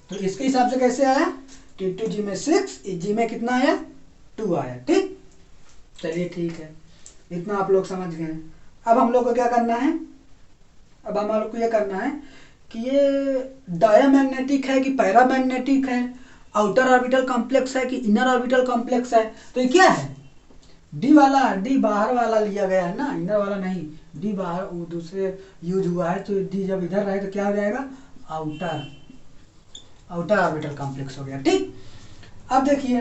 तो इसके हिसाब से कैसे आया, T2G में 6, Eg में कितना आया 2 आया, ठीक। चलिए ठीक है, इतना आप लोग समझ गए। अब हम लोग को क्या करना है, अब हम लोग को ये करना है कि ये डायमैग्नेटिक है कि पैरामैग्नेटिक है, आउटर ऑर्बिटल कॉम्प्लेक्स है कि इनर ऑर्बिटल कॉम्प्लेक्स है। तो ये क्या है, डी वाला, डी बाहर वाला लिया गया है ना, इनर वाला नहीं, डी बाहर वो दूसरे यूज हुआ है, तो डी जब इधर रहे तो क्या हो जाएगा आउटर ऑर्बिटल कॉम्प्लेक्स हो गया, ठीक। अब देखिए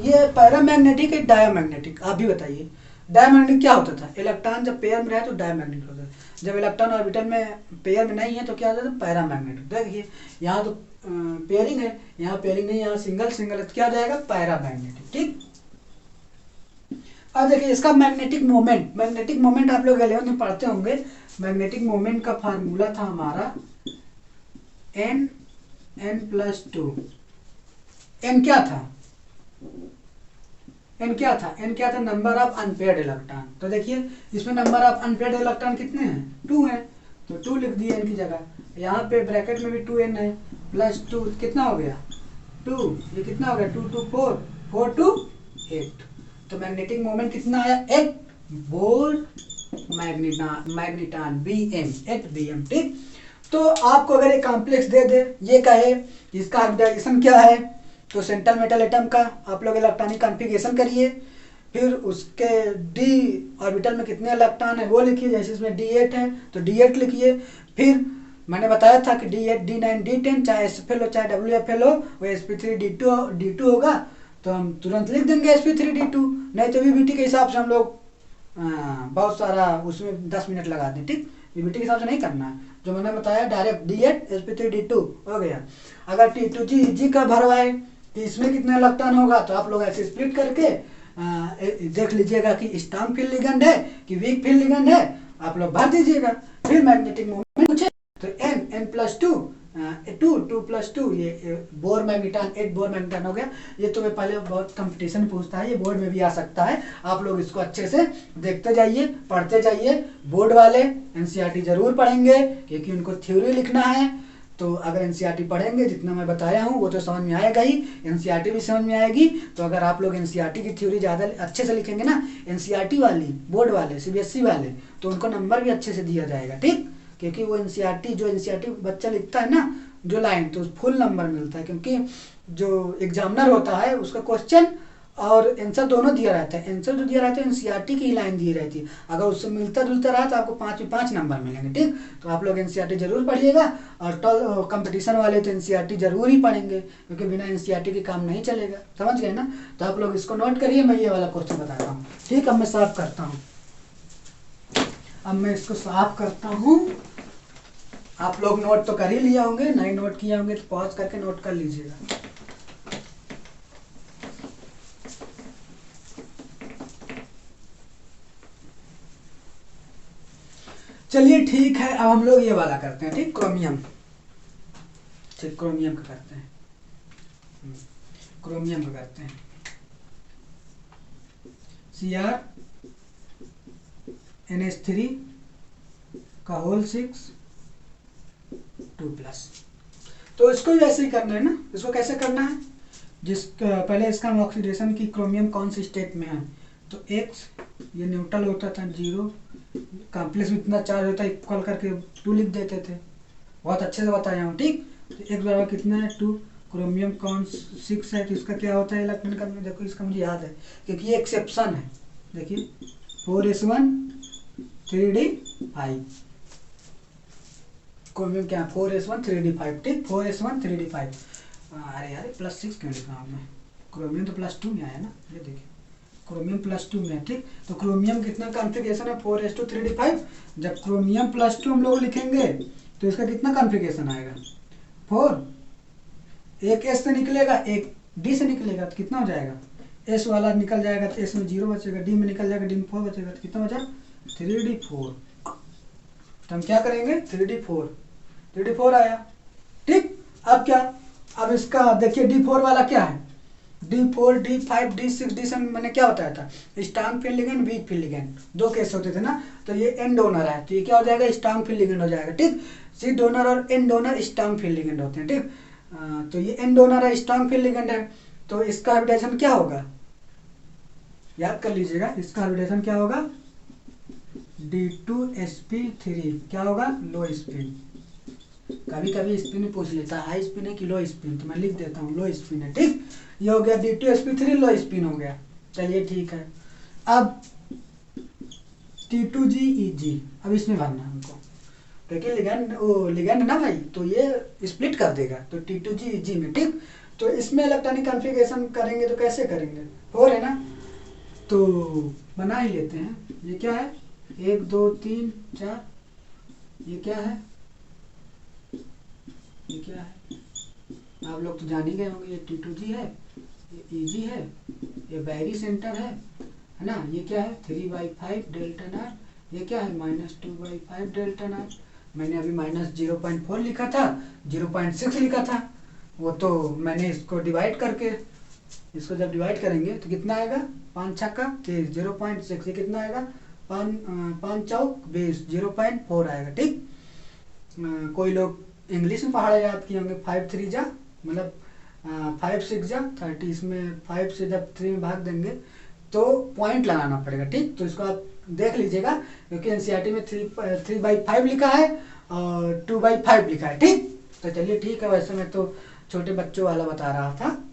ये पैरामैग्नेटिक है डायमैग्नेटिक, आप भी बताइए डायमैग्नेटिक क्या होता था, इलेक्ट्रॉन जब पेयर में रहे तो डायमैग्नेटिक होता है, जब इलेक्ट्रॉन ऑर्बिटल में पेयर में नहीं है तो क्या होता है पैरामैग्नेटिक। देखिए यहाँ तो पेयरिंग है, यहाँ पेयरिंग नहीं, यहाँ सिंगल सिंगल है, तो क्या हो जाएगा पैरामैग्नेटिक, ठीक। अब देखिए इसका मैग्नेटिक मोमेंट आप लोग 11th में पढ़ते होंगे। मैग्नेटिक मोमेंट का फार्मूला था हमारा n+2। n क्या था, n क्या था नंबर ऑफ अनपेयर्ड इलेक्ट्रॉन। तो देखिए इसमें नंबर ऑफ अनपेयर्ड इलेक्ट्रॉन कितने हैं 2 हैं, तो 2 लिख दिए n की जगह। यहाँ पे ब्रैकेट में भी 2n है, प्लस 2 कितना हो गया 2, ये कितना हो गया 2 2 4, 4 2 8। तो मैग्नेटिक मोमेंट कितना आया 8 बोर मैग्नेटान Bm 8 Bm। ठीक, तो आपको अगर एक कॉम्प्लेक्स दे दे, ये कहे इसका ऑर्बिटाइजेशन क्या है, तो सेंट्रल मेटल एटम का आप लोग इलेक्ट्रॉनिक कॉन्फ़िगरेशन करिए, फिर उसके डी ऑर्बिटल में कितने इलेक्ट्रॉन है वो लिखिए, जैसे इसमें D8 है तो D8 लिखिए। फिर मैंने बताया था कि D8 D9 D10 चाहे SFL हो चाहे WFL हो, वो sp3 D2 होगा, तो हम तुरंत लिख देंगे sp3 D2। नहीं तो VBT के हिसाब से हम लोग बहुत सारा उसमें 10 मिनट लगा दें। ठीक, VBT के हिसाब से नहीं करना है, जो मैंने बताया डायरेक्ट D8 sp3 D2 हो गया। अगर T2G का भरवाए कि इसमें कितने इलेक्ट्रॉन होगा, तो आप लोग ऐसे स्प्लिट करके देख लीजिएगा कि स्ट्रांग फील्ड लिगेंड है कि वीक फील्ड लिगेंड है, आप लोग भर दीजिएगा। फिर मैग्नेटिक मोमेंट पूछे तो n+2 2+2 ये बोर मैग्नेटान 8 बोर मैग्नेटान हो गया। ये तो मैं पहले बहुत कंपटीशन पूछता है, ये बोर्ड में भी आ सकता है, आप लोग इसको अच्छे से देखते जाइए, पढ़ते जाइए। बोर्ड वाले एनसीईआरटी जरूर पढ़ेंगे क्योंकि उनको थ्योरी लिखना है, तो अगर एनसीईआरटी पढ़ेंगे जितना मैं बताया हूँ वो तो समझ में आएगा ही, एनसीईआरटी भी समझ में आएगी। तो अगर आप लोग एनसीईआरटी की थ्योरी ज़्यादा अच्छे से लिखेंगे ना, एनसीईआरटी वाली बोर्ड वाले सीबीएसई वाले, तो उनको नंबर भी अच्छे से दिया जाएगा। ठीक, क्योंकि वो एनसीईआरटी बच्चा लिखता है ना जो लाइन, तो फुल नंबर मिलता है, क्योंकि जो एग्जामिनर होता है उसका क्वेश्चन और आंसर दोनों दिया रहता है। आंसर जो दिया रहता है एनसीईआरटी की लाइन दी रहती है, अगर उससे मिलता जुलता रहा तो आपको 5 में 5 नंबर मिलेंगे। ठीक, तो आप लोग एनसीईआरटी जरूर पढ़िएगा, और कंपटीशन वाले तो एनसीईआरटी जरूर ही पढ़ेंगे, क्योंकि बिना एनसीईआरटी के काम नहीं चलेगा। समझ गए ना? तो आप लोग इसको नोट करिए, मैं ये वाला क्वेश्चन बताता हूँ। ठीक, अब मैं साफ करता हूँ, अब मैं इसको साफ करता हूँ। आप लोग नोट तो कर ही लिया होंगे, नहीं नोट किया होंगे तो पॉज करके नोट कर लीजिएगा। चलिए ठीक है, अब हम लोग ये वाला करते हैं। ठीक, क्रोमियम, ठीक क्रोमियम का करते हैं, क्रोमियम का करते हैं। CrNH3 का होल 6 2+। तो इसको भी वैसे ही करना है ना। इसको कैसे करना है, पहले इसका ऑक्सीडेशन की क्रोमियम कौन सी स्टेट में है, तो X ये न्यूट्रल होता था 0, कॉम्प्लेक्स में इतना चार्ज होता है इक्वल करके 2 लिख देते थे, बहुत अच्छे से बताया हूँ। ठीक, तो X बराबर कितना है 2, क्रोमियम कौन 6 है, तो इसका क्या होता है इलेक्ट्रॉन का, देखो इसका मुझे याद है क्योंकि ये एक्सेप्शन है। देखिए 4s1 3d5, क्रोमियम क्या है 4s1 3d5। ठीक, 4s1 3d5। अरे यार +6 क्यों लिखा हमने, क्रोमियम तो +2 में आया ना, ये देखिए क्रोमियम +2 में है। ठीक, तो क्रोमियम कितना कॉन्फ़िगरेशन है 4s2 3d5। जब क्रोमियम +2 हम लोग लिखेंगे तो इसका कितना कॉन्फ़िगरेशन आएगा 4, एक S से निकलेगा एक D से निकलेगा, तो कितना हो जाएगा, S वाला निकल जाएगा तो S में 0 बचेगा, D में निकल जाएगा D में 4 बचेगा, तो कितना बचा 3d4। तो हम क्या करेंगे 3d4 आया। ठीक, अब क्या, अब इसका देखिए D4 वाला क्या है, D4 D5 D6 D7 मैंने क्या बताया था, strong field ligand weak field ligand, 2 case होते थे ना। तो ये एन डोनर है तो ये क्या हो जाएगा स्ट्रांग फील्ड लिगेंड हो जाएगा। ठीक, सी डोनर और N donor strong field ligand होते हैं। ठीक, तो ये एन डोनर है स्ट्रांग फील्ड लिगेंड है, तो इसका हाइब्रिडेशन क्या होगा, याद कर लीजिएगा, इसका हाइब्रिडेशन क्या होगा D2sp3, क्या होगा लो स्पिन। कभी कभी स्पिन पूछ लेता है हाई स्पिन है कि लो स्पिन, तो मैं लिख देता हूँ लो स्पिन है। ठीक, ये हो गया D2sp3 लो स्पिन हो गया। चलिए ठीक है, अब T2GEG, अब इसमें भरना हमको, क्योंकि लिगेंड ना भाई, तो ये स्प्लिट कर देगा, तो T2GEG में। ठीक, तो इसमें इलेक्ट्रॉनिक कॉन्फ़िगरेशन करेंगे तो कैसे करेंगे, 4 है ना, तो बना ही लेते हैं। ये क्या है 1 2 3 4, ये क्या है, ये क्या है, आप लोग तो जान ही गए होंगे, ये T2G है, ये EG है, ये बैरी सेंटर है ना, ये क्या है 3/5 डेल्टा नॉट, ये क्या है -2/5 डेल्टा नॉट। मैंने अभी -0.4 लिखा था, 0.6 लिखा था, वो तो मैंने इसको डिवाइड करके, इसको जब डिवाइड करेंगे तो कितना आएगा 5 छक्का 23 0.6, ये कितना आएगा 5 चौक 20 0.4 आएगा। ठीक, कोई लोग इंग्लिश में पहाड़े याद किए होंगे, 5 3 जा मतलब 5 6 जा 30, इसमें 5 से जब 3 में भाग देंगे तो पॉइंट लगाना पड़ेगा, ठीक। तो इसको आप देख लीजिएगा क्योंकि एनसीईआरटी में 3/5 लिखा है और 2/5 लिखा है, ठीक। तो चलिए ठीक है, वैसे मैं तो छोटे बच्चों वाला बता रहा था,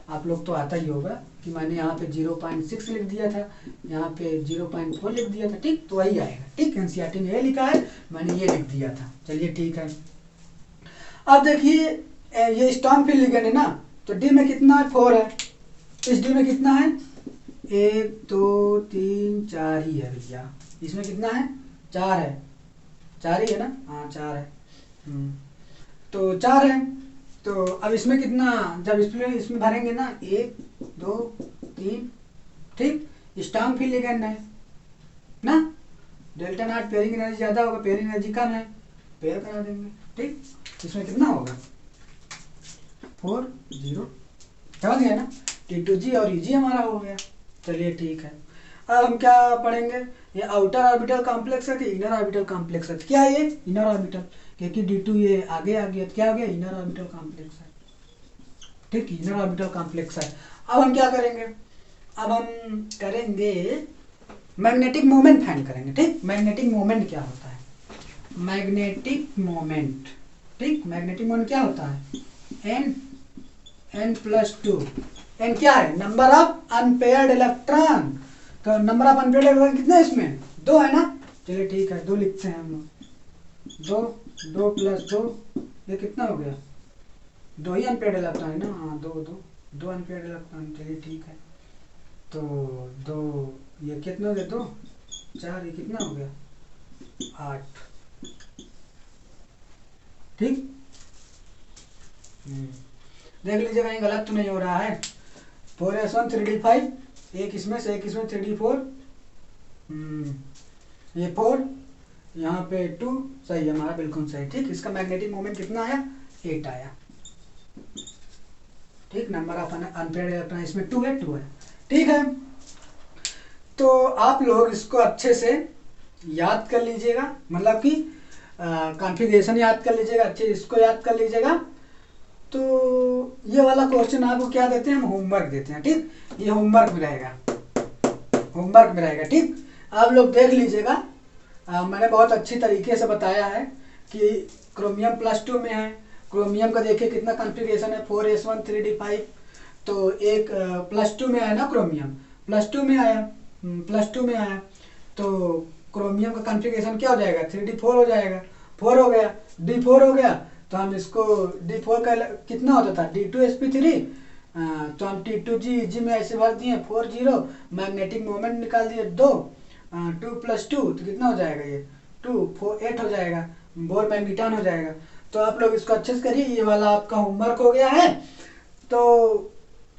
आप लोग तो आता ही होगा कि मैंने यहाँ पे 0.6 लिख दिया था, यहाँ पे 0.4 लिख दिया था, ठीक। तो वही आएगा, ठीक। एनसीईआरटी में ये लिखा है, मैंने ये लिख दिया था। चलिए ठीक है, अब देखिए ये स्टॉर्म फील्ड लिगेंड है ना, तो डी में कितना है 4 है, इस डी में कितना है 1 2 3 4 ही है भैया, इसमें कितना है 4 है, 4 ही है ना, हाँ 4 है। तो 4 है, तो अब इसमें कितना, जब इसमें भरेंगे ना 1 2 3, ठीक। स्टॉर्म फील्ड लिगेंड है ना, डेल्टा नॉट पेयरिंग एनर्जी ज़्यादा होगा, पेयरिंग एनर्जी कम है, पेयर करा देंगे, ठीक। इसमें कितना होगा 4 0, समझ गया ना, T2G और EG हमारा हो गया। चलिए ठीक है, अब हम क्या पढ़ेंगे, ये आउटर ऑर्बिटल कॉम्प्लेक्स है कि इनर ऑर्बिटल कॉम्प्लेक्स है, क्या है ये इनर ऑर्बिटल, क्योंकि D2 ये आगे आ गया, क्या हो गया इनर ऑर्बिटल कॉम्प्लेक्स है, ठीक। इनर ऑर्बिटल कॉम्प्लेक्स है। अब हम क्या करेंगे, अब हम करेंगे मैग्नेटिक मोमेंट फाइंड करेंगे, ठीक। मैग्नेटिक मोमेंट क्या होता है, मैग्नेटिक मोमेंट, ठीक। मैग्नेटिक मोमेंट क्या होता है n+2, n क्या है नंबर ऑफ अनपेयर्ड इलेक्ट्रॉन, तो नंबर ऑफ अनपेयर्ड इलेक्ट्रॉन कितने हैं इसमें 2 है ना। चलिए ठीक है, 2 लिखते हैं हम लोग, 2 + 2 ये कितना हो गया 2 ही अनपेयर्ड इलेक्ट्रॉन है ना, हाँ 2 अनपेयर्ड इलेक्ट्रॉन। चलिए ठीक है, तो 2 ये कितना हो गया 2 4, ये कितना हो गया 8, ठीक। देख लीजिएगा कहीं गलत तो नहीं हो रहा है, 4s1 3d5, एक इसमें से एक इसमें 3d4, ये 4 यहाँ पे 2 सही है हमारा, बिल्कुल सही, ठीक। इसका मैग्नेटिक मोमेंट कितना आया 8 आया, ठीक। नंबर ऑफ अनपेयर्ड इलेक्ट्रॉन इसमें 2 है, ठीक है। तो आप लोग इसको अच्छे से याद कर लीजिएगा, मतलब कि कॉन्फ़िगरेशन याद कर लीजिएगा, अच्छे इसको याद कर लीजिएगा। तो ये वाला क्वेश्चन आपको क्या देते हैं, हम होमवर्क देते हैं, ठीक। ये होमवर्क में रहेगा, ठीक। आप लोग देख लीजिएगा, मैंने बहुत अच्छी तरीके से बताया है कि क्रोमियम +2 में है, क्रोमियम का देखिए कितना कॉन्फ़िगरेशन है 4s1 3d5, तो एक +2 में आया ना, क्रोमियम +2 में आया, तो क्रोमियम का कॉन्फ़िगरेशन क्या हो जाएगा 3d4 हो जाएगा, 4 हो गया, d4 हो गया, तो हम इसको d4 का कितना होता था d2sp3, तो हम T2G में ऐसे भर दिए 4 0, मैग्नेटिक मोमेंट निकाल दिए 2, 2 + 2 तो कितना हो जाएगा ये 2 4 8 हो जाएगा, बोर मैग्नेटॉन हो जाएगा। तो आप लोग इसको अच्छे से करिए, ये वाला आपका होमवर्क हो गया है। तो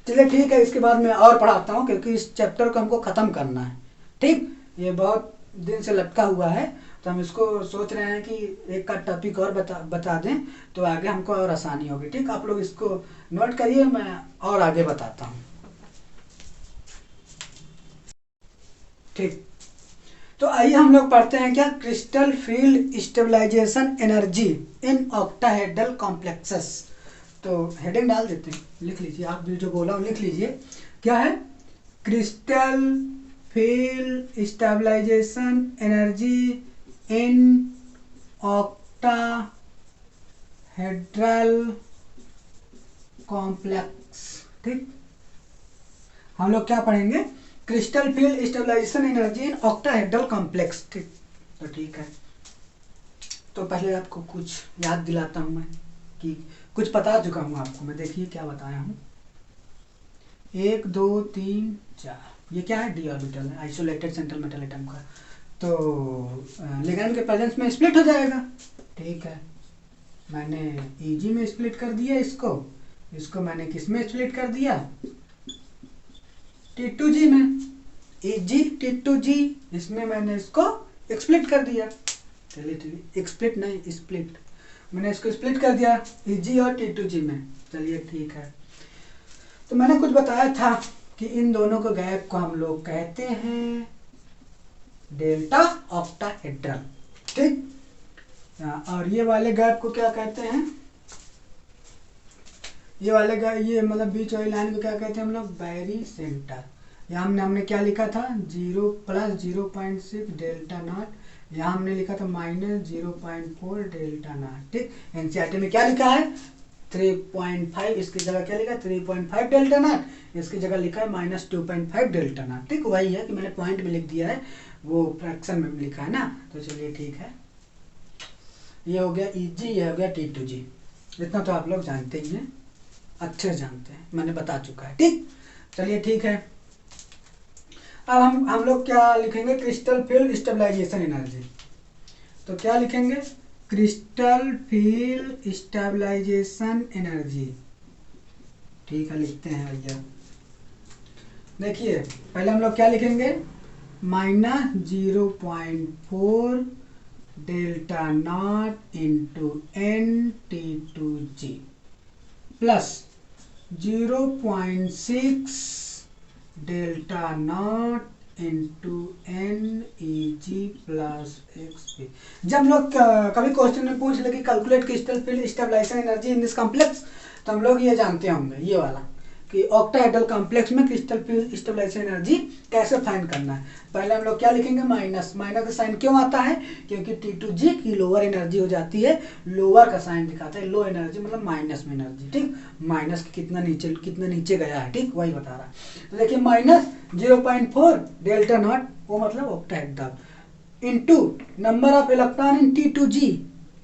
चलिए ठीक है, इसके बाद मैं और पढ़ाता हूँ क्योंकि इस चैप्टर को हमको ख़त्म करना है, ठीक। ये बहुत दिन से लटका हुआ है, तो हम इसको सोच रहे हैं कि एक का टॉपिक और बता दें तो आगे हमको और आसानी होगी, ठीक। आप लोग इसको नोट करिए, मैं और आगे बताता हूँ, ठीक। तो आइए हम लोग पढ़ते हैं क्या, crystal field stabilisation energy in octahedral complexes. तो हेडिंग डाल देते हैं, लिख लीजिए, आप भी जो बोला लिख लीजिए, क्या है crystal field stabilisation energy in octahedral complex, ठीक। हम लोग क्या पढ़ेंगे, crystal field stabilisation energy in octahedral complex, ठीक। तो ठीक है, तो पहले आपको कुछ याद दिलाता हूँ मैं कि कुछ बता चुका हूँ आपको मैं, देखिए क्या बताया हूँ, 1 2 3 4, ये क्या है डी ऑर्बिटल है, आइसोलेटेड सेंट्रल मेटल एटम का, तो लिगैंड के प्रेजेंस में स्प्लिट हो जाएगा, ठीक है। मैंने EG में स्प्लिट कर दिया, इसको मैंने किस में स्प्लिट कर दिया T2G में, EG T2G, इसमें मैंने इसको स्प्लिट कर दिया, चलिए स्प्लिट नहीं स्प्लिट, मैंने इसको स्प्लिट कर दिया EG और T2G में। चलिए ठीक है, तो मैंने कुछ बताया था कि इन दोनों को गैप को हम लोग कहते हैं डेल्टा ऑक्टाहेड्रल, ठीक। और ये वाले गैप को क्या कहते हैं, ये वाले गैप, ये मतलब बीच वाली लाइन को क्या कहते हैं हम लोग, बैरी सेंटर। यहाँ हमने क्या लिखा था, 0 + 0.6 डेल्टा नॉट। यहाँ हमने लिखा था -0.4 डेल्टा नॉट। ठीक, एनसीईआरटी में क्या लिखा है 3.5, इसकी जगह क्या लिखा है 3.5 डेल्टा नॉट, इसकी जगह लिखा है -2.5 डेल्टा नॉट। ठीक, वही है कि मैंने पॉइंट में लिख दिया है, वो फ्रैक्शन में लिखा है ना। तो चलिए ठीक है, ये हो गया EG, ये हो गया T2G। इतना तो आप लोग जानते ही हैं, अच्छे जानते हैं, मैंने बता चुका है। ठीक, चलिए ठीक है। अब हम लोग क्या लिखेंगे, क्रिस्टल फील्ड स्टेबलाइजेशन एनर्जी। तो क्या लिखेंगे, क्रिस्टल फील्ड स्टेबलाइजेशन एनर्जी। ठीक है, लिखते हैं भैया। देखिए पहले हम लोग क्या लिखेंगे, -0.4 delta not into NT2G plus 0.6 delta not into NEG plus XP। जब हम लोग कभी क्वेश्चन में पूछ ले कि calculate crystal field stabilisation energy in this complex, तो हम लोग ये जानते होंगे, ये वाला कि ऑक्टाहेड्रल कॉम्प्लेक्स में क्रिस्टल फील्ड स्टेबलाइजेशन एनर्जी कैसे फाइंड करना है। पहले हम लोग क्या लिखेंगे, माइनस। माइनस का साइन क्यों आता है, क्योंकि T2G की लोअर एनर्जी हो जाती है, लोअर का साइन दिखाता है, लो एनर्जी मतलब माइनस में एनर्जी। ठीक, माइनस कितना नीचे गया है, ठीक वही बता रहा है। तो देखिए -0.4 डेल्टा नॉट, वो मतलब octahedral into number of electron in T2G,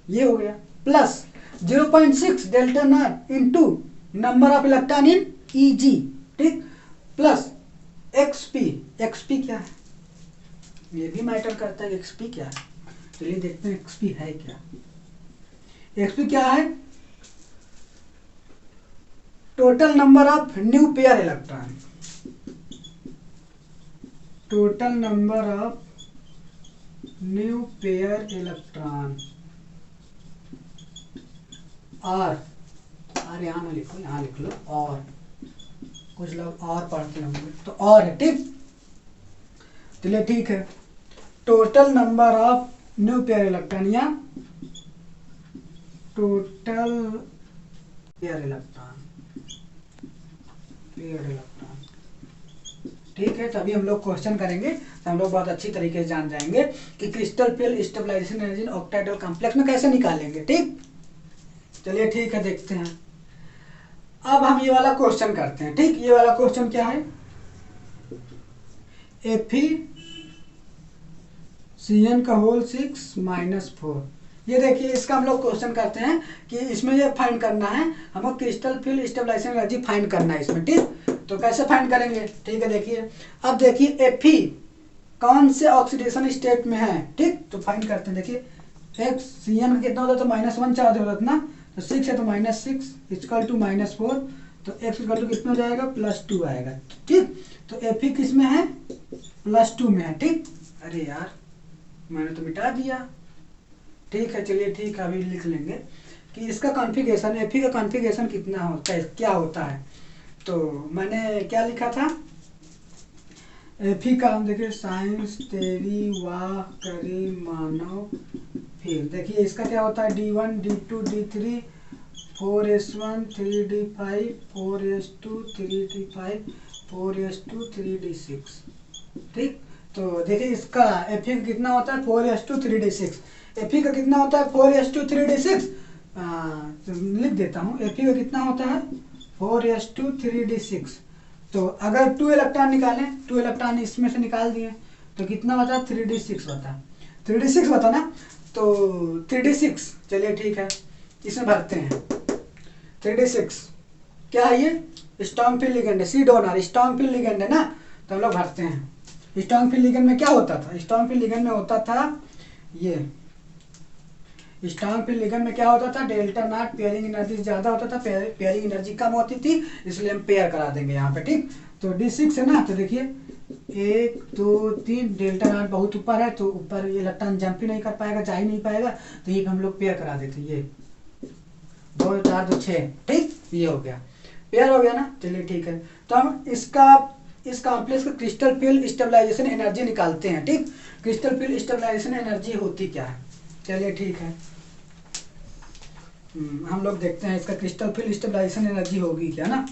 ये हो गया, plus 0.6 delta not into number of electron in EG। ठीक, प्लस XP क्या है, ये भी मैटर करता है, XP क्या है। चलिए देखते हैं XP है क्या। XP क्या है, total number of unpaired electron, total number of unpaired electron. और यहाँ में लिखो, यहाँ लिख लो, और कुछ लोग और पढ़ते होंगे तो और है। ठीक, चलिए ठीक है, total number of unpaired electron या टोटल पेयर इलेक्ट्रॉन, ठीक है। तो अभी हम लोग क्वेश्चन करेंगे, तो हम लोग बहुत अच्छी तरीके से जान जाएंगे कि crystal field stabilisation energy octahedral complex में कैसे निकालेंगे। ठीक, चलिए ठीक है, देखते हैं। अब हम ये वाला क्वेश्चन करते हैं। ठीक, ये वाला क्वेश्चन क्या है, FeCN⁻⁶ ये देखिए, इसका हम लोग क्वेश्चन करते हैं कि इसमें ये फाइंड करना है, हमको crystal field stabilisation energy find करना है इसमें। ठीक, तो कैसे फाइंड करेंगे, ठीक है देखिए। अब देखिए Fe कौन से ऑक्सीडेशन स्टेट में है। ठीक, तो फाइंड करते हैं। देखिए CN कितना होता है, तो -1 चार्ज होता है ना, तो 6 है तो -6 इक्वल टू -4, तो x इक्वल टू कितना जाएगा, +2 आएगा। ठीक, तो Fe किस में है, +2 में है। ठीक, अरे यार मैंने तो मिटा दिया। ठीक है, चलिए ठीक है, अभी लिख लेंगे कि इसका कॉन्फ़िगरेशन, Fe का कॉन्फ़िगरेशन कितना होता है, क्या होता है। तो मैंने क्या लिखा था, Fe का देखिए, साइंस तेरी वाह करी मानो फिर। देखिए इसका क्या होता है, D1 D2 D3 4s1 3d5 4s2 3d5 4s2 3d6। ठीक, तो देखिए इसका Fe कितना होता है, 4s2 3d6। Fe का कितना होता है, 4s2 3d6। तो लिख देता हूँ, Fe का कितना होता है, 4s2 3d6। तो अगर 2 इलेक्ट्रॉन निकालें, 2 इलेक्ट्रॉन इसमें से निकाल दिए, तो कितना बता, 3d6 बता, 3d6 बता ना, तो 3d6। चलिए ठीक है, इसमें भरते हैं। 3d6 क्या है, ये स्ट्रॉन्ग फील्ड लिगेंड है, सी डोनर स्ट्रॉन्ग फील्ड लिगेंड है ना, तो हम लोग भरते हैं। स्ट्रॉन्ग फील्ड लिगेंड में क्या होता था, स्ट्रॉन्ग फील्ड लिगेंड में होता था, ये स्ट्रॉन्ग फील्ड लिगेंड में क्या होता था, डेल्टा नॉट पेयरिंग एनर्जी ज़्यादा होता था, पेयरिंग एनर्जी कम होती थी, इसलिए हम पेयर करा देंगे यहाँ पे। ठीक, तो D6 है ना, तो देखिए 1 2 3 डेल्टा नॉट बहुत ऊपर है, तो ऊपर ये इलेक्ट्रॉन जंप ही नहीं कर पाएगा, जा ही नहीं पाएगा, तो ये हम लोग पेयर करा देते, ये 2 4 2 6। ठीक, ये हो गया, पेयर हो गया ना। चलिए ठीक है, तो हम इस कॉम्प्लेक्स का क्रिस्टल फील्ड स्टेबलाइजेशन एनर्जी निकालते हैं। ठीक, क्रिस्टल फील्ड स्टेबलाइजेशन एनर्जी होती क्या है, चलिए ठीक है। हम लोग देखते हैं इसका क्रिस्टल फील्ड स्टेबलाइजेशन एनर्जी होगी क्या ना।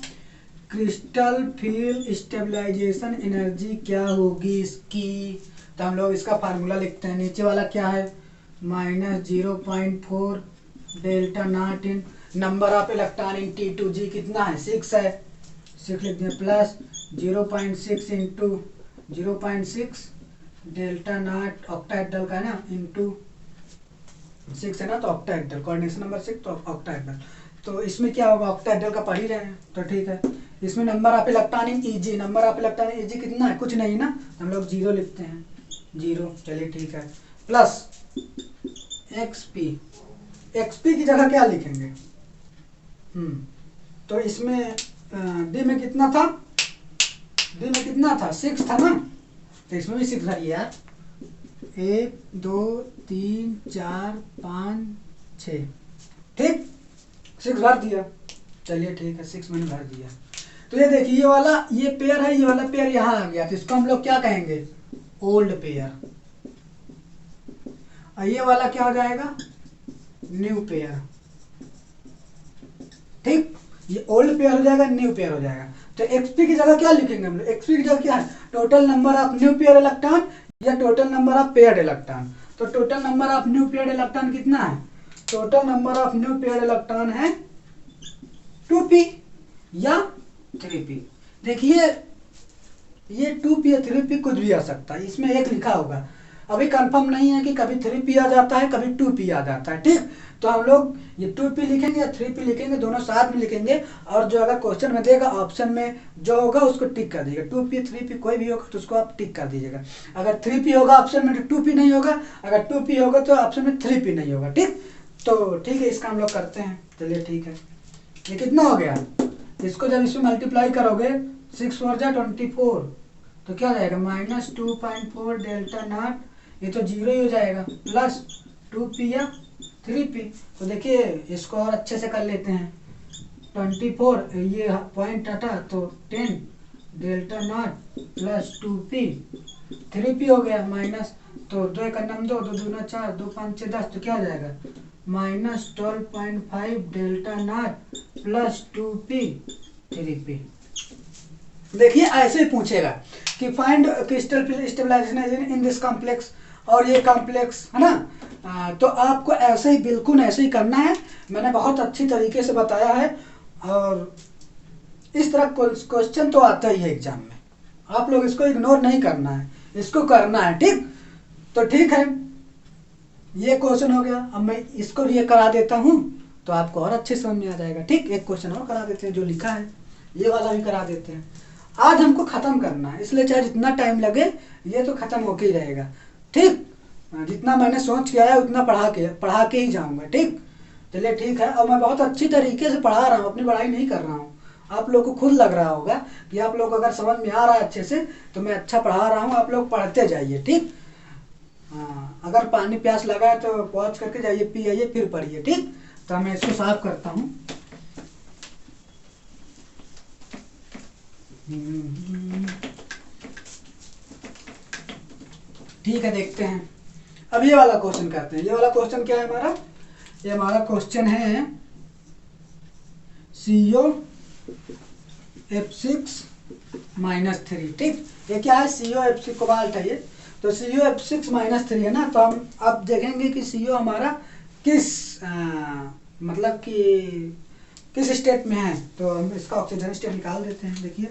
क्रिस्टल फील्ड स्टेबलाइजेशन एनर्जी क्या होगी इसकी, तो हम लोग इसका फार्मूला लिखते हैं। नीचे वाला क्या है, -0.4 delta not in number of electron in T2G कितना है 6 है, 6 लिख दिया, plus 0.6 into 0.6 delta not octahedral का है ना, इंटू 6 है ना, तो ऑक्टाहेड्रल कोऑर्डिनेशन नंबर 6 तो ऑक्टाहेड्रल। तो इसमें क्या होगा, ऑक्टाहेड्रल का पढ़ ही रहे हैं तो ठीक है। इसमें number of electron in Eg, number of electron in Eg कितना है, कुछ नहीं ना, हम लोग 0 लिखते हैं, 0, चलिए ठीक है, प्लस xp, xp की जगह क्या लिखेंगे, तो इसमें d में कितना था, d में कितना था 6 था ना, तो इसमें भी 6 भरिए यार, 1 2 3 4 5 6, ठीक 6 भर दिया, चलिए ठीक है 6 मैंने भर दिया। तो ये देखिए ये वाला ये पेयर है, ये वाला पेयर यहाँ आ गया, तो इसको हम लोग क्या कहेंगे, ओल्ड पेयर, और ये वाला क्या हो जाएगा, न्यू पेयर, ठीक, ये ओल्ड पेयर हो जाएगा, न्यू पेयर हो जाएगा। तो एक्सपी की जगह क्या लिखेंगे हम लोग, एक्सपी की जगह क्या है, total number of unpaired electron या total number of paired electron. तो total number of unpaired electron कितना है, total number of unpaired electron है 2p या 3p। देखिए ये 2p या 3p कुछ भी आ सकता है, इसमें एक लिखा होगा, अभी कंफर्म नहीं है कि कभी 3p आ जाता है कभी 2p आ जाता है, ठीक। तो हम लोग ये 2p लिखेंगे या 3p लिखेंगे, दोनों साथ में लिखेंगे, और जो अगर क्वेश्चन में देगा ऑप्शन में जो होगा उसको टिक कर दीजिएगा, 2p 3p कोई भी होगा तो उसको आप टिक कर दीजिएगा। अगर 3p होगा ऑप्शन में तो 2p नहीं होगा, अगर 2p होगा तो ऑप्शन में 3p नहीं होगा, ठीक। तो ठीक है इसका हम लोग करते हैं, चलिए ठीक है, ये कितना हो गया, इसको जब इसमें मल्टीप्लाई करोगे 6 4 जा 24, तो क्या जाएगा -2.4 डेल्टा नॉट, ये तो 0 ही हो जाएगा, प्लस 2p या 3p। तो देखिए इसको और अच्छे से कर लेते हैं, 24 ये पॉइंट हटा तो 10 delta not plus 2p, 3p हो गया माइनस, तो 2 का नम 2, 2 दूना 4, 2 5 6 10, तो क्या हो जाएगा -12.5 delta not plus 2p 3p। देखिए ऐसे ही पूछेगा कि find crystal field stabilisation in this complex, और ये कॉम्प्लेक्स है ना, तो आपको ऐसे ही बिल्कुल ऐसे ही करना है, मैंने बहुत अच्छी तरीके से बताया है, और इस तरह क्वेश्चन तो आता ही है एग्जाम में, आप लोग इसको इग्नोर नहीं करना है, इसको करना है, ठीक। तो ठीक है ये क्वेश्चन हो गया, अब मैं इसको भी करा देता हूँ तो आपको और अच्छे समझ में आ जाएगा, ठीक। एक क्वेश्चन और करा देते हैं जो लिखा है, ये वाला भी करा देते हैं। आज हमको खत्म करना है, इसलिए चाहे जितना टाइम लगे ये तो खत्म होके ही रहेगा, ठीक। जितना मैंने सोच के आया उतना पढ़ा के ही जाऊंगा, ठीक। चलिए ठीक है, और मैं बहुत अच्छी तरीके से पढ़ा रहा हूँ, अपनी पढ़ाई नहीं कर रहा हूँ, आप लोग को खुद लग रहा होगा कि आप लोग अगर समझ में आ रहा है अच्छे से तो मैं अच्छा पढ़ा रहा हूँ, आप लोग पढ़ते जाइए, ठीक। हाँ, अगर पानी प्यास लगा है तो पॉज करके जाइए, पी आइए फिर पढ़िए, ठीक। तो मैं इसको साफ करता हूँ। ठीक है देखते हैं, अब ये वाला क्वेश्चन करते हैं। ये वाला क्वेश्चन क्या है हमारा, ये हमारा क्वेश्चन है CO F6 -3, ठीक। ये क्या है, CO F6 कोबाल्ट है ये, तो CO F6 -3 है ना, तो हम अब देखेंगे कि CO हमारा किस मतलब कि किस स्टेट में है, तो हम इसका ऑक्सीजन स्टेट निकाल देते हैं। देखिए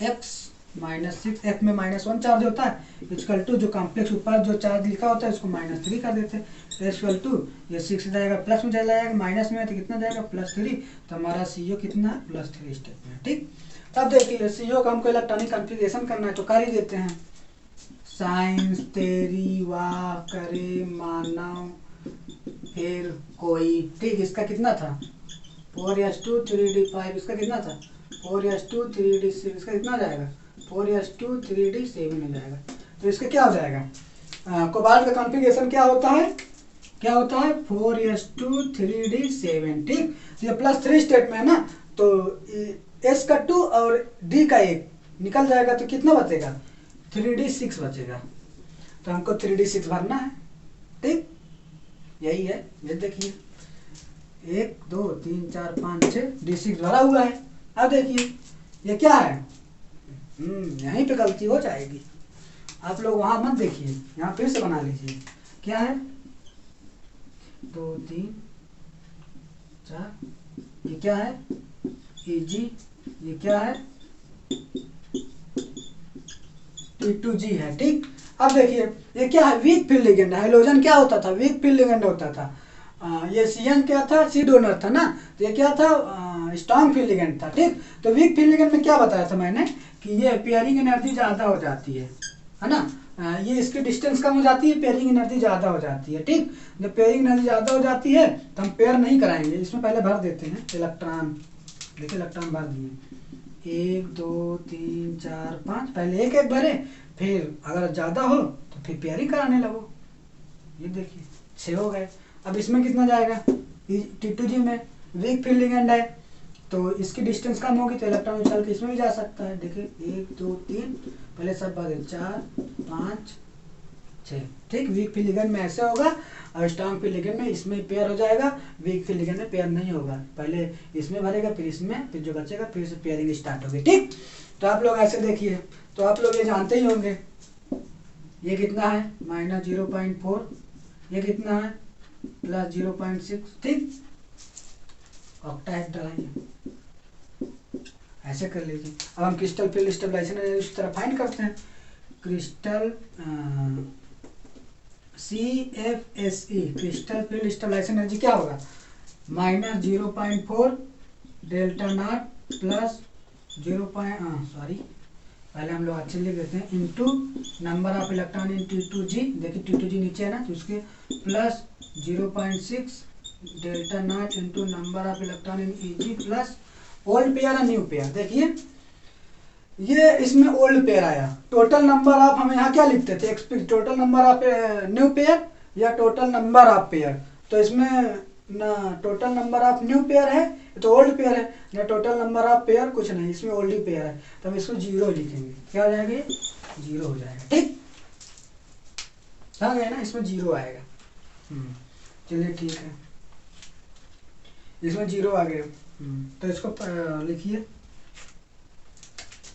X -6, F में -1 चार्ज होता है, इक्वल टू जो कॉम्प्लेक्स ऊपर जो चार्ज लिखा होता है उसको -3 कर देते हैं, इक्वल टू ये 6 जाएगा प्लस में चला जाएगा, माइनस में है तो कितना जाएगा +3, तो हमारा CO कितना है +3 स्टेप में, ठीक। अब देखिए CO का हमको इलेक्ट्रॉनिक कॉन्फ़िगरेशन करना है तो कर ही देते हैं, साइंस तेरी वाह करे मानव फिर कोई, ठीक। इसका कितना था 4s2 3d5, इसका कितना था 4s2 3d6, इसका कितना जाएगा 4s2 3d7 हो जाएगा। तो इसका क्या हो जाएगा, कोबाल्ट का कॉन्फ़िगरेशन क्या होता है 4s2 3d7, ठीक। तो ये +3 स्टेट में है ना, तो s का 2 और d का 1 निकल जाएगा, तो कितना बचेगा 3d6 बचेगा, तो हमको 3d6 भरना है, ठीक। यही है, ये देखिए 1 2 3 4 5 6 D6 भरा हुआ है। अब देखिए ये क्या है, यहीं पे गलती हो जाएगी। आप लोग वहां मत देखिए, यहाँ फिर से बना लीजिए। क्या है 2 3 4, ये क्या है EG, ये क्या है T2G है। ठीक, अब देखिए ये क्या है, वीक फील्ड लिगेंड। हाइड्रोजन क्या होता था, वीक फील्ड लिगेंड होता था। ये CN क्या था, C डोनर था ना, तो ये क्या था, स्ट्रॉन्ग फील्ड लिगेंड था। ठीक, तो वीक फील्ड लिगेंड में क्या बताया था मैंने कि ये पेयरिंग एनर्जी ज़्यादा हो जाती है ना, ये इसकी डिस्टेंस कम हो जाती है, पेयरिंग एनर्जी ज़्यादा हो जाती है। ठीक, जब पेयरिंग एनर्जी ज़्यादा हो जाती है तो हम पेयर नहीं कराएंगे, इसमें पहले भर देते हैं इलेक्ट्रॉन। देखिए इलेक्ट्रॉन भर दिए 1 2 3 4 5, पहले एक एक भरे, फिर अगर ज़्यादा हो तो फिर पेयरिंग कराने लगो। ये देखिए 6 हो गए। अब इसमें कितना जाएगा, T2G में वीक फील्ड लिगेंड है तो इसकी डिस्टेंस कम होगी तो इलेक्ट्रॉन उछल के इसमें भी जा सकता है। देखिए 1 2 3, पहले सब बात 4 5 6। ठीक, वीक फील्ड लिगेंड में ऐसे होगा और स्ट्रॉन्ग फील्ड लिगेंड में इसमें पेयर हो जाएगा, वीक फील्ड लिगेंड में पेयर नहीं होगा। पहले इसमें भरेगा फिर इसमें, फिर जो बचेगा फिर से पेयरिंग स्टार्ट होगी। ठीक, तो आप लोग ऐसे देखिए, तो आप लोग ये जानते ही होंगे ये कितना है -0.4, ये कितना है +0.6। ठीक, ऑक्टाहेड्रल है ये, ऐसे कर लीजिए। अब हम क्रिस्टल फील्ड स्टेबलाइजेशन इस तरह फाइंड करते हैं। Crystal CFSE crystal field stabilisation energy क्या होगा, -0.4 डेल्टा नॉट प्लस 0. सॉरी, पहले हम लोग अच्छे लिख देते हैं, into number of electron in T2G। देखिए T2G नीचे है ना, तो उसके plus 0.6 delta not into number of electron in EG plus old pair और न्यू पेयर। देखिए ये इसमें ओल्ड पेयर आया, टोटल नंबर ऑफ, हम यहाँ क्या लिखते थे, total number of new pair या टोटल नंबर ऑफ पेयर, तो इसमें ना total number of new pair है तो ओल्ड पेयर है, ना टोटल नंबर ऑफ पेयर कुछ नहीं, इसमें ओल्ड ही पेयर है, तो हम इसको 0 लिखेंगे। क्या हो जाएगा, ये 0 हो जाएगा। ठीक, आ गया ना, इसमें 0 आएगा। चलिए ठीक है, इसमें 0 आ गया। तो इसको लिखिए,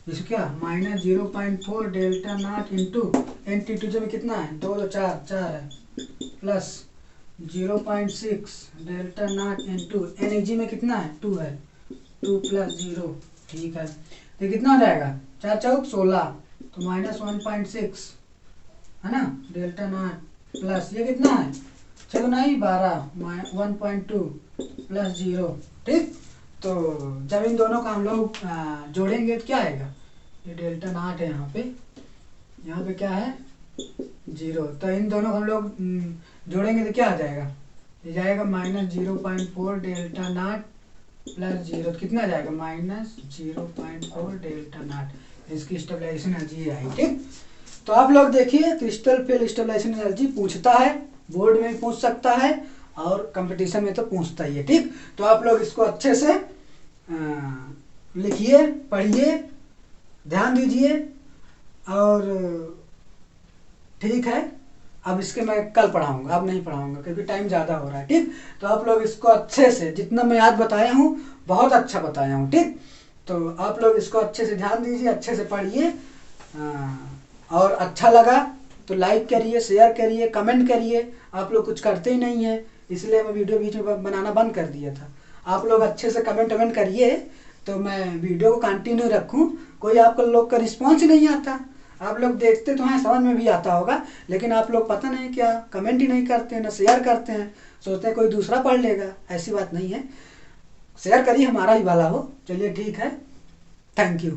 इसको क्या -0.4 डेल्टा नॉट इंटू T2G में कितना है 2 2 4 4 है, plus 0.6 delta not into NEG में कितना है 2 है, 2 + 0। ठीक है, तो कितना हो जाएगा 4 चौक 16, तो -1.6 है ना डेल्टा नॉट, प्लस ये कितना है 6 नहीं 12 1.2 प्लस 0। ठीक, तो जब इन दोनों का हम लोग जोड़ेंगे तो क्या आएगा, ये डेल्टा नॉट है, यहाँ पे क्या है 0, तो इन दोनों को हम लोग जोड़ेंगे तो क्या आ जाएगा, ये जाएगा -0.4 डेल्टा नॉट प्लस 0, तो कितना जाएगा -0.4 डेल्टा नॉट। इसकी स्टेबलाइजेशन एनर्जी आई। ठीक, तो आप लोग देखिए क्रिस्टल फील्ड स्टेबलाइजेशन एनर्जी पूछता है, बोर्ड में भी पूछ सकता है और कंपटीशन में तो पूछता ही है। ठीक, तो आप लोग इसको अच्छे से लिखिए, पढ़िए, ध्यान दीजिए, और ठीक है, अब इसके मैं कल पढ़ाऊंगा, अब नहीं पढ़ाऊंगा क्योंकि टाइम ज़्यादा हो रहा है। ठीक, तो आप लोग इसको अच्छे से, जितना मैं आज बताया हूँ बहुत अच्छा बताया हूँ। ठीक, तो आप लोग इसको अच्छे से ध्यान दीजिए, अच्छे से पढ़िए, और अच्छा लगा तो लाइक करिए, शेयर करिए, कमेंट करिए। आप लोग कुछ करते ही नहीं है, इसलिए मैं वीडियो बीच में बनाना बंद कर दिया था। आप लोग अच्छे से कमेंट करिए तो मैं वीडियो को कंटिन्यू रखूं। कोई आपको लोग का रिस्पॉन्स ही नहीं आता, आप लोग देखते तो हैं, समझ में भी आता होगा, लेकिन आप लोग पता नहीं क्या कमेंट ही नहीं करते हैं, ना शेयर करते हैं, सोचते हैं कोई दूसरा पढ़ लेगा। ऐसी बात नहीं है, शेयर करिए, हमारा ही भला हो। चलिए ठीक है, थैंक यू।